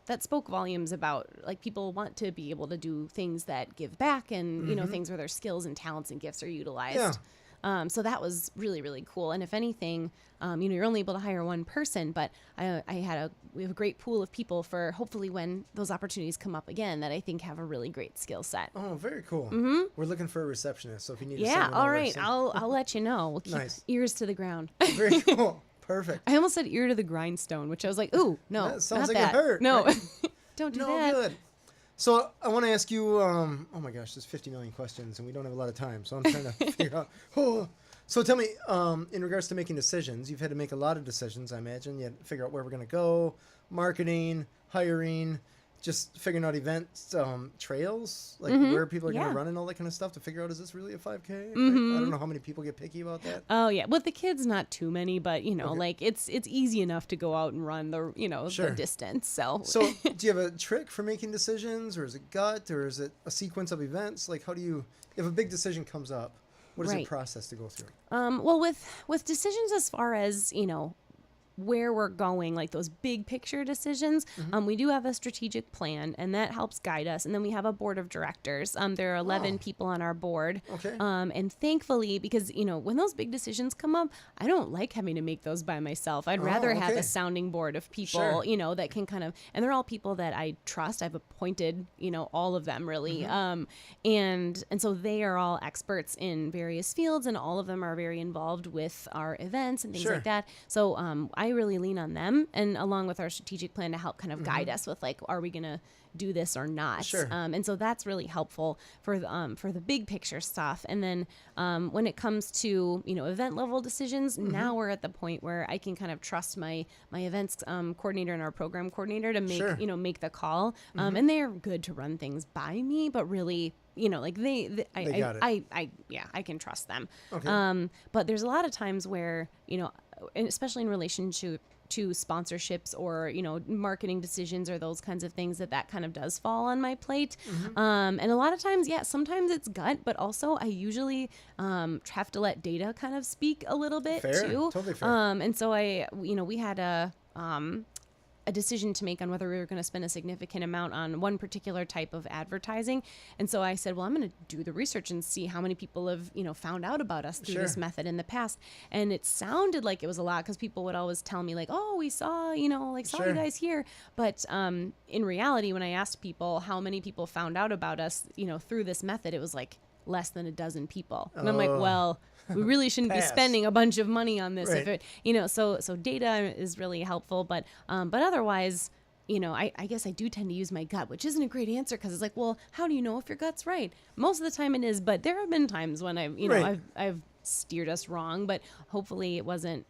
that spoke volumes about like people want to be able to do things that give back and, things where their skills and talents and gifts are utilized. Yeah. So that was really, really cool. And if anything, you're only able to hire one person, but we have a great pool of people for hopefully when those opportunities come up again that I think have a really great skill set. Oh, very cool. We're looking for a receptionist, so if you need to Yeah. send one All over, right. send- I'll let you know. We'll keep Nice. ears to the ground. Very cool. Perfect. I almost said ear to the grindstone, which I was like, ooh, no, That sounds not like it that. hurt, No, right? don't do No that. good. So I want to ask you, oh my gosh, there's 50 million questions and we don't have a lot of time. So I'm trying to figure out. Oh. So tell me, in regards to making decisions, you've had to make a lot of decisions, I imagine. You had to figure out where we're going to go, marketing, hiring, just figuring out events, trails, like where people are going Yeah. to run and all that kind of stuff to figure out, is this really a 5K? I don't know how many people get picky about that. Oh yeah, with the kids, not too many, but like it's easy enough to go out and run the Sure. the distance. So So do you have a trick for making decisions, or is it gut, or is it a sequence of events? Like, how do you, if a big decision comes up, what is the Right. process to go through? well, with decisions as far as where we're going, like those big picture decisions, we do have a strategic plan, and that helps guide us. And then we have a board of directors. There are 11 people on our board. Okay. And thankfully, because, when those big decisions come up, I don't like having to make those by myself. I'd rather have okay. a sounding board of people, Sure. that can kind of, and they're all people that I trust. I've appointed, all of them really. And so they are all experts in various fields, and all of them are very involved with our events and things Sure. like that. So I really lean on them, and along with our strategic plan to help kind of guide us with like, are we going to do this or not? Sure. And so that's really helpful for the big picture stuff. And then when it comes to, event level decisions, now we're at the point where I can kind of trust my events coordinator and our program coordinator to make, Sure. make the call. And they're good to run things by me, but really, like They got it. I can trust them. Okay. But there's a lot of times where, and especially in relation to sponsorships or, marketing decisions or those kinds of things, that kind of does fall on my plate. And a lot of times, sometimes it's gut, but also I usually have to let data kind of speak a little bit Fair. too. Totally fair. And so we had a decision to make on whether we were going to spend a significant amount on one particular type of advertising. And so I said, well, I'm going to do the research and see how many people have, found out about us through this Sure. method in the past. And it sounded like it was a lot because people would always tell me like, oh, we saw, saw Sure. you guys here. But in reality, when I asked people how many people found out about us, through this method, it was like less than a dozen people. And I'm like, Oh. well, we really shouldn't be Pass. spending a bunch of money on this Right. if it, so data is really helpful, but otherwise, I guess I do tend to use my gut, which isn't a great answer because it's like, well, how do you know if your gut's right? Most of the time it is, but there have been times when Right. I've steered us wrong, but hopefully it wasn't,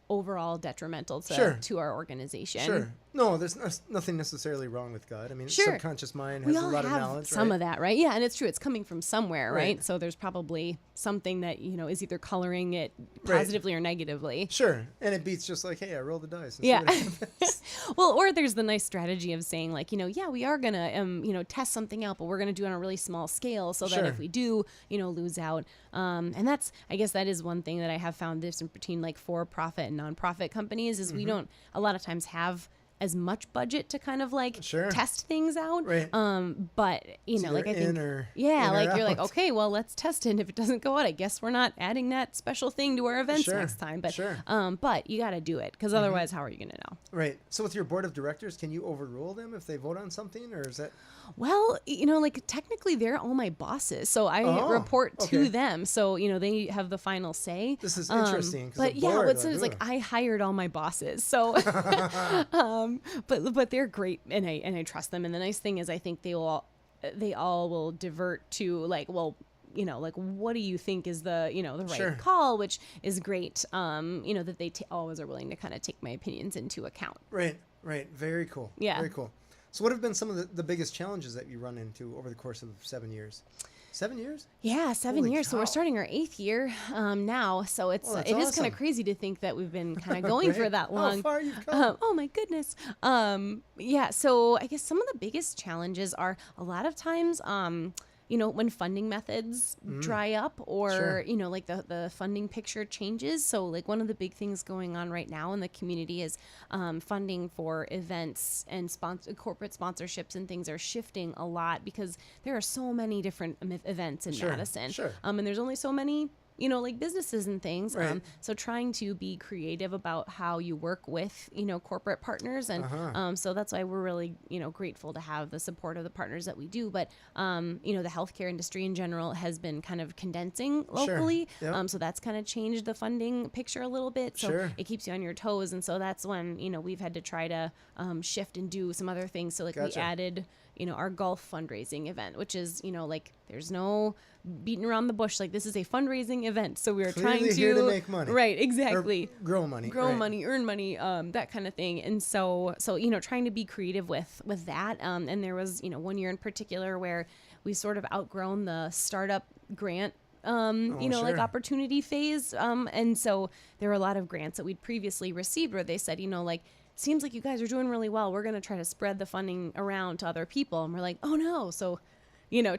overall detrimental Sure. to our organization. Sure. No, there's nothing necessarily wrong with gut. I mean, Sure. subconscious mind We has a all lot of have knowledge, some right? of that, right? Yeah, and it's true. It's coming from somewhere, right? Right. So there's probably something that, is either coloring it Right. positively or negatively. Sure. And it beats just like, hey, I rolled the dice. And see Yeah. what happens. Well, or there's the nice strategy of saying like, yeah, we are going to, test something out, but we're going to do it on a really small scale so that Sure. if we do, lose out. And I guess that is one thing that I have found difference between like for-profit and nonprofit companies is we don't a lot of times have as much budget to kind of like Sure. test things out. Right. But like I think, in or like you're like, out. okay, well, let's test it. And if it doesn't go out, I guess we're not adding that special thing to our events Sure. next time. But, Sure. but you got to do it because otherwise, how are you going to know? Right. So with your board of directors, can you overrule them if they vote on something, or is that? Well, like technically they're all my bosses. So I Oh, report to okay. them. So, they have the final say. This is interesting. 'Cause But the yeah, board, what's is like ugh. I hired all my bosses. So but they're great and I trust them. And the nice thing is I think they all will divert to like, well, like what do you think is the the right Sure. call, which is great. That they always are willing to kind of take my opinions into account. Right. Right. Very cool. Yeah. Very cool. So what have been some of the biggest challenges that you run into over the course of 7 years? 7 years? Yeah, 7 Holy years. So we're cow. starting our 8th year now. So it Well, that's is kind awesome. of crazy to think that we've been kind of going for Right. that long. How far you've come. Oh my goodness. Yeah. So I guess some of the biggest challenges are a lot of times, when funding methods dry up or, Sure. like the funding picture changes. So like one of the big things going on right now in the community is funding for events and corporate sponsorships and things are shifting a lot because there are so many different events in Sure, Madison. sure. And there's only so many like businesses and things. Right. So trying to be creative about how you work with, corporate partners. And so that's why we're really, grateful to have the support of the partners that we do. But, the healthcare industry in general has been kind of condensing locally. Yep. So that's kind of changed the funding picture a little bit. So Sure. it keeps you on your toes. And so that's when, we've had to try to shift and do some other things. So like Gotcha. we added, our golf fundraising event, which is, like there's no beating around the bush. Like this is a fundraising event. So we are Clearly trying here to make money. Right, Or exactly. grow money. Grow right. money, earn money, that kind of thing. And so trying to be creative with that. And there was, 1 year in particular where we sort of outgrown the startup grant like sure. opportunity phase. And so there were a lot of grants that we'd previously received where they said, like, seems like you guys are doing really well. We're going to try to spread the funding around to other people. And we're like, oh no. So,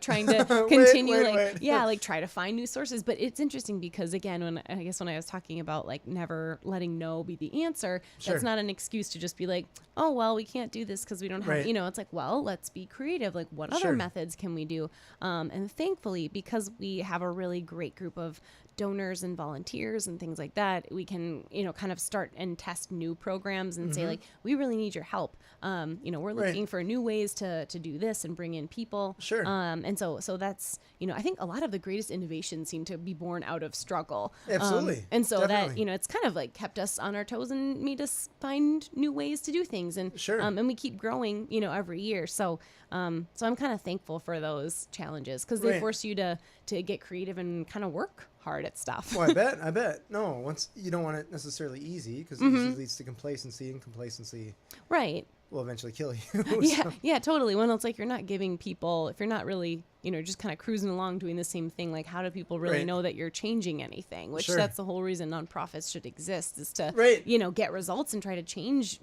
trying to continue wait. like try to find new sources. But it's interesting because again, when I was talking about like never letting no be the answer, Sure. that's not an excuse to just be like, oh, well, we can't do this because we don't have, Right. it's like, well, let's be creative. Like what Sure. other methods can we do? And thankfully, because we have a really great group of donors and volunteers and things like that, we can, kind of start and test new programs and say like, we really need your help. We're looking Right. for new ways to do this and bring in people. Sure. And so that's, I think a lot of the greatest innovations seem to be born out of struggle. Absolutely. And so Definitely. that, it's kind of like kept us on our toes and made us find new ways to do things. And, Sure. And we keep growing, every year. So I'm kind of thankful for those challenges because they Right. force you to get creative and kind of work hard at stuff. Well, I bet. No, once you don't want it necessarily easy because it usually leads to complacency, and complacency Right. will eventually kill you. Yeah, So- yeah, totally. When it's like you're not giving people, if you're not really, just kind of cruising along doing the same thing, like how do people really Right. know that you're changing anything? Which Sure. that's the whole reason nonprofits should exist is to, Right. Get results and try to change,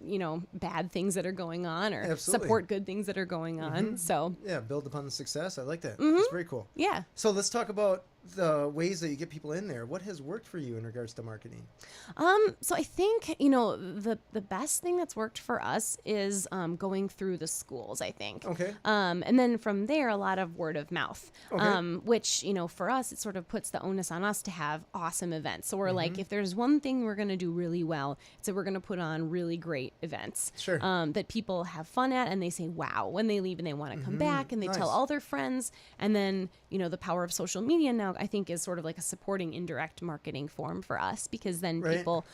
bad things that are going on or Absolutely. support good things that are going on. So, Yeah, build upon the success. I like that. That's very cool. yeah. So let's talk about the ways that you get people in there. What has worked for you in regards to marketing? So I think, the best thing that's worked for us is going through the schools, I think. Okay. And then from there, a lot of word of mouth, Okay. which, for us, it sort of puts the onus on us to have awesome events. So we're Mm-hmm. like, if there's one thing we're going to do really well, it's that we're going to put on really great events Sure. that people have fun at and they say, wow, when they leave and they want to come back and they tell Nice. all their friends. And then, the power of social media now, I think, is sort of like a supporting indirect marketing form for us because then Right. people,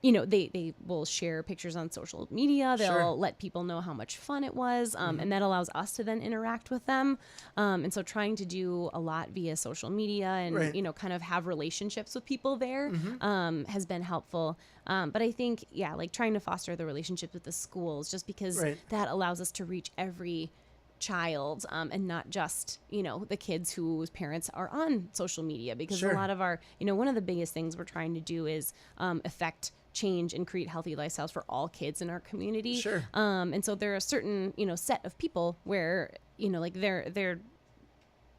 they will share pictures on social media. They'll let people know how much fun it was. And that allows us to then interact with them. And so trying to do a lot via social media and, kind of have relationships with people there has been helpful. But I think, like trying to foster the relationships with the schools, just because that allows us to reach every child and not just the kids whose parents are on social media, because a lot of our one of the biggest things we're trying to do is affect change and create healthy lifestyles for all kids in our community. And so there are a certain set of people where like their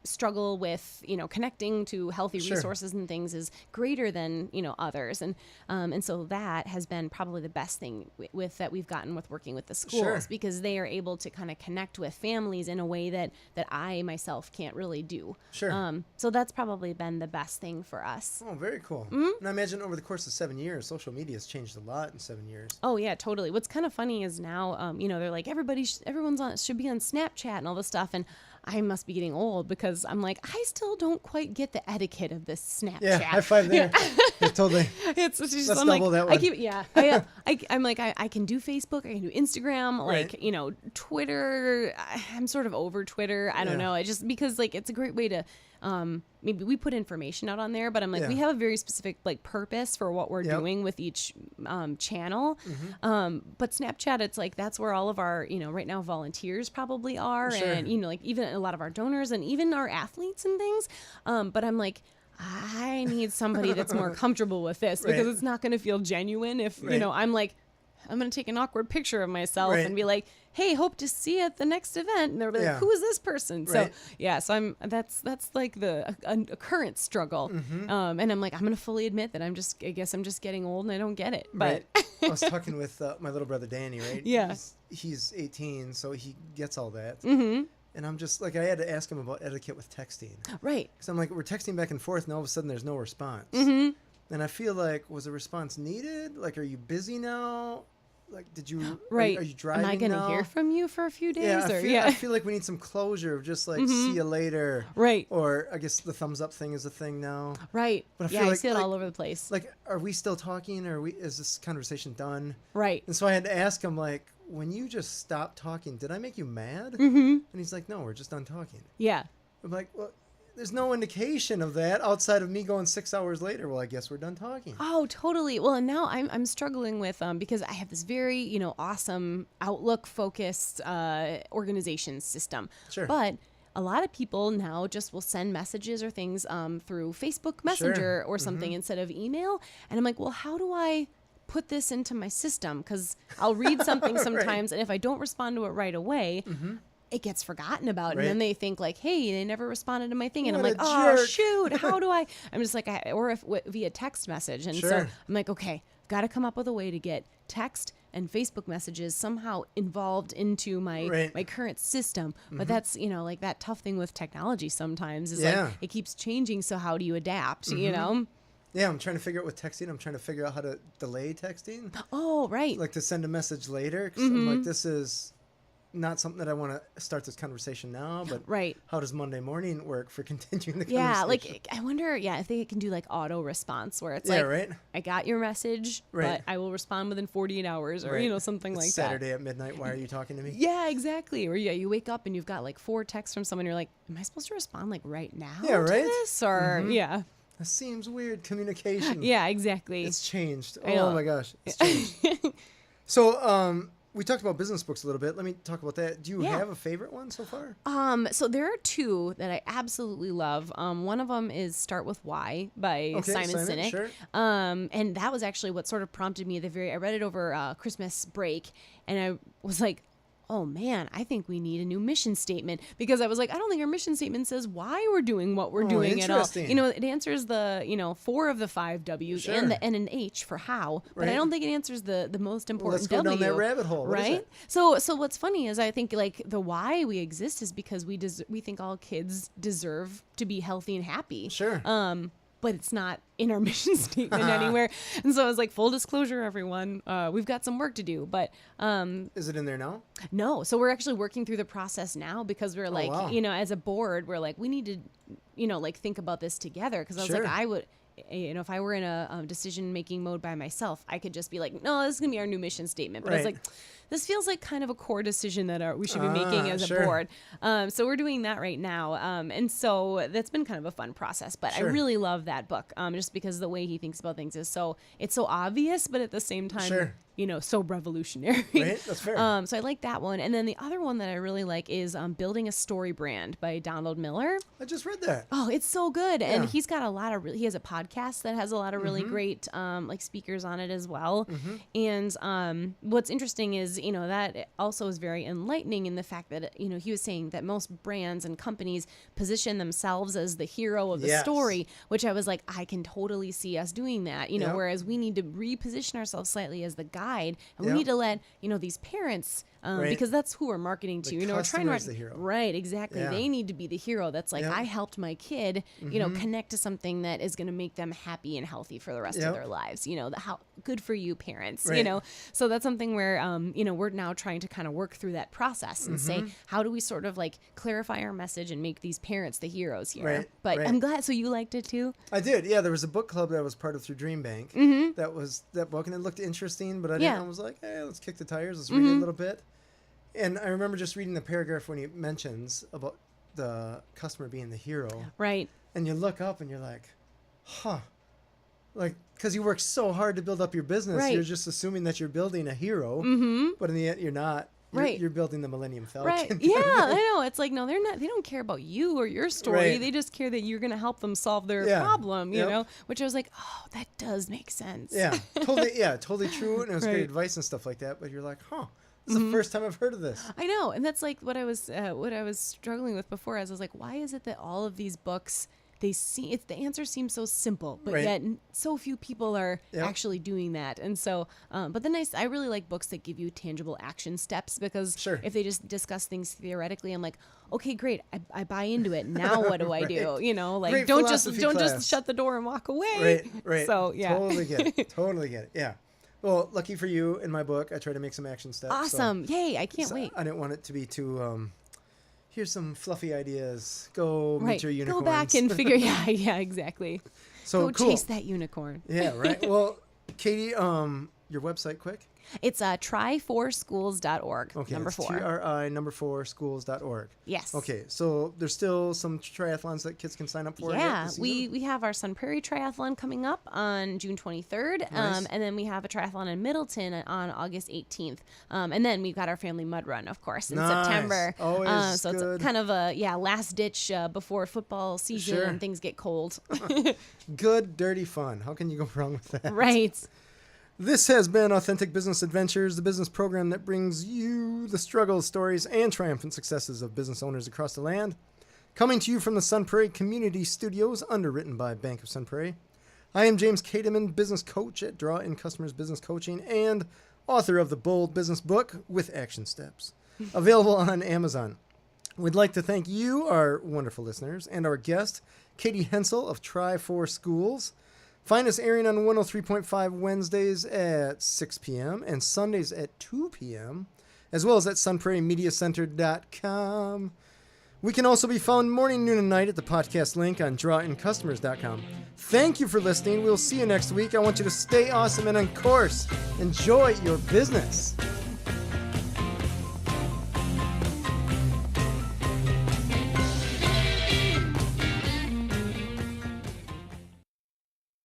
struggle with connecting to healthy resources and things is greater than others, and so that has been probably the best thing with that we've gotten with working with the schools, because they are able to kind of connect with families in a way that I myself can't really do. So that's probably been the best thing for us. Oh, very cool. And I imagine over the course of 7 years, social media has changed a lot in 7 years. Oh yeah, totally. What's kind of funny is now they're like everyone's should be on Snapchat and all this stuff, and I must be getting old because I'm like, I still don't quite get the etiquette of this Snapchat. Yeah, high five there. Yeah, totally. It's just, Let's I'm double like, that one. I'm like, I can do Facebook, I can do Instagram, like, Twitter. I'm sort of over Twitter. I don't know. I just, because like, it's a great way to, maybe we put information out on there, but I'm like, we have a very specific like purpose for what we're doing with each channel. But Snapchat, it's like, that's where all of our, right now volunteers probably are. And, like even a lot of our donors and even our athletes and things. But I'm like, I need somebody that's more comfortable with this, because it's not going to feel genuine if, I'm like, I'm going to take an awkward picture of myself and be like, hey, hope to see you at the next event. And they're like, who is this person? So so that's like a current struggle. And I'm like, I'm going to fully admit that I guess I'm just getting old and I don't get it. But I was talking with my little brother, Danny, right? Yeah. He's 18, so he gets all that. And I'm just like, I had to ask him about etiquette with texting. Right. Because I'm like, we're texting back and forth, and all of a sudden there's no response. And I feel like, was a response needed? Like, are you busy now? Like, did you, are you driving now? Am I going to hear from you for a few days? I feel like we need some closure of just like, see you later. Right. Or I guess the thumbs up thing is a thing now. Right. But I feel like, I see it all over the place. Like, are we still talking, or is this conversation done? Right. And so I had to ask him, like, when you just stopped talking, did I make you mad? And he's like, no, we're just done talking. Yeah. I'm like, well, there's no indication of that outside of me going 6 hours later. Well, I guess we're done talking. Oh, totally. Well, and now I'm struggling with, because I have this very, awesome Outlook focused organization system. But a lot of people now just will send messages or things through Facebook Messenger or something instead of email. And I'm like, well, how do I put this into my system? Because I'll read something sometimes, and if I don't respond to it right away, it gets forgotten about. And then they think like, hey, they never responded to my thing. And I'm like, oh, shoot, how do I? I'm just like, via text message. And so I'm like, okay, got to come up with a way to get text and Facebook messages somehow involved into my current system. But that's, like that tough thing with technology sometimes is like, it keeps changing. So how do you adapt, Yeah, I'm trying to figure out with texting. I'm trying to figure out how to delay texting. Oh, right. Like to send a message later. 'Cause I'm like, this is not something that I want to start this conversation now, but how does Monday morning work for continuing the conversation? Yeah, like I wonder, if they can do like auto response where it's like, I got your message, but I will respond within 48 hours or, something it's like Saturday at midnight, why are you talking to me? Yeah, exactly. Or you wake up and you've got like 4 texts from someone, you're like, am I supposed to respond like right now to this? Or, That seems weird. Communication. Yeah, exactly. It's changed. Oh my gosh. It's changed. So, we talked about business books a little bit. Let me talk about that. Do you have a favorite one so far? So there are 2 that I absolutely love. One of them is Start With Why by Simon Sinek. Sure. And that was actually what sort of prompted me I read it over Christmas break, and I was like, oh man, I think we need a new mission statement, because I was like, I don't think our mission statement says why we're doing what we're doing at all. It answers the, 4 of the 5 W's and the N and H for how, but I don't think it answers the most important W. Let's go down that rabbit hole. Right? So what's funny is I think like the why we exist is because we think all kids deserve to be healthy and happy. Sure. But it's not in our mission statement anywhere. And so I was like, full disclosure, everyone, we've got some work to do. But is it in there now? No. So we're actually working through the process now, because we're like, as a board, we're like, we need to, like think about this together. Because I was like, if I were in a decision-making mode by myself, I could just be like, no, this is going to be our new mission statement. But I was like, this feels like kind of a core decision that we should be making as a board. So we're doing that right now. And so that's been kind of a fun process. But I really love that book just because the way he thinks about things is it's so obvious, but at the same time, so revolutionary. Right, that's fair. So I like that one. And then the other one that I really like is Building a Story Brand by Donald Miller. I just read that. Oh, it's so good. Yeah. And he's got he has a podcast that has a lot of really great like speakers on it as well. And what's interesting is, that also is very enlightening in the fact that, he was saying that most brands and companies position themselves as the hero of the story, which I was like, I can totally see us doing that, whereas we need to reposition ourselves slightly as the guide, and we need to let, these parents, because that's who we're marketing to, we're trying to, the hero. Right, exactly. Yeah. They need to be the hero. That's like, I helped my kid, connect to something that is going to make them happy and healthy for the rest of their lives. How good for you, parents, so that's something where, we're now trying to kind of work through that process and say, how do we sort of like clarify our message and make these parents the heroes here? But I'm glad. So you liked it too? I did. Yeah. There was a book club that I was part of through Dream Bank. That was that book, and it looked interesting, but I was like, hey, let's kick the tires. Let's read it a little bit. And I remember just reading the paragraph when he mentions about the customer being the hero. Right. And you look up and you're like, huh. Like, because you work so hard to build up your business, you're just assuming that you're building a hero, but in the end, you're not. You're building the Millennium Falcon. Right. Yeah, I know. It's like, no, they're not. They don't care about you or your story. They just care that you're going to help them solve their problem, you know, which I was like, oh, that does make sense. Yeah, totally true. And it was great advice and stuff like that. But you're like, huh. This is the first time I've heard of this. I know, and that's like what I was struggling with before. As I was like, why is it that all of these books, the answer seems so simple, but yet so few people are actually doing that. And so, but I really like books that give you tangible action steps, because if they just discuss things theoretically, I'm like, okay, great, I buy into it. Now what do I do? Like, great don't just shut the door and walk away. Right. So totally get it. Yeah. Well, lucky for you, in my book, I try to make some action steps. Awesome. Yay, I can't wait. I didn't want it to be too, here's some fluffy ideas. Go meet your unicorns. Go back and figure, yeah, exactly. So go chase that unicorn. Yeah, right. Well, Katy, your website, quick. It's try4schools.org. Okay, number 4. TRI4 schools.org. Yes. Okay, so there's still some triathlons that kids can sign up for. Yeah, we have our Sun Prairie Triathlon coming up on June 23rd. Nice. And then we have a triathlon in Middleton on August 18th. And then we've got our family mud run, of course, in September. Always so good. It's kind of a last ditch before football season and things get cold. Good, dirty fun. How can you go wrong with that? Right. This has been Authentic Business Adventures, the business program that brings you the struggles, stories, and triumphant successes of business owners across the land. Coming to you from the Sun Prairie Community Studios, underwritten by Bank of Sun Prairie. I am James Kateman, business coach at Draw In Customers Business Coaching and author of the Bold Business Book with Action Steps, available on Amazon. We'd like to thank you, our wonderful listeners, and our guest, Katy Hensel of Try4 Schools. Find us airing on 103.5 Wednesdays at 6 p.m. and Sundays at 2 p.m., as well as at sunprairiemediacenter.com. We can also be found morning, noon, and night at the podcast link on drawincustomers.com. Thank you for listening. We'll see you next week. I want you to stay awesome and on course. Enjoy your business.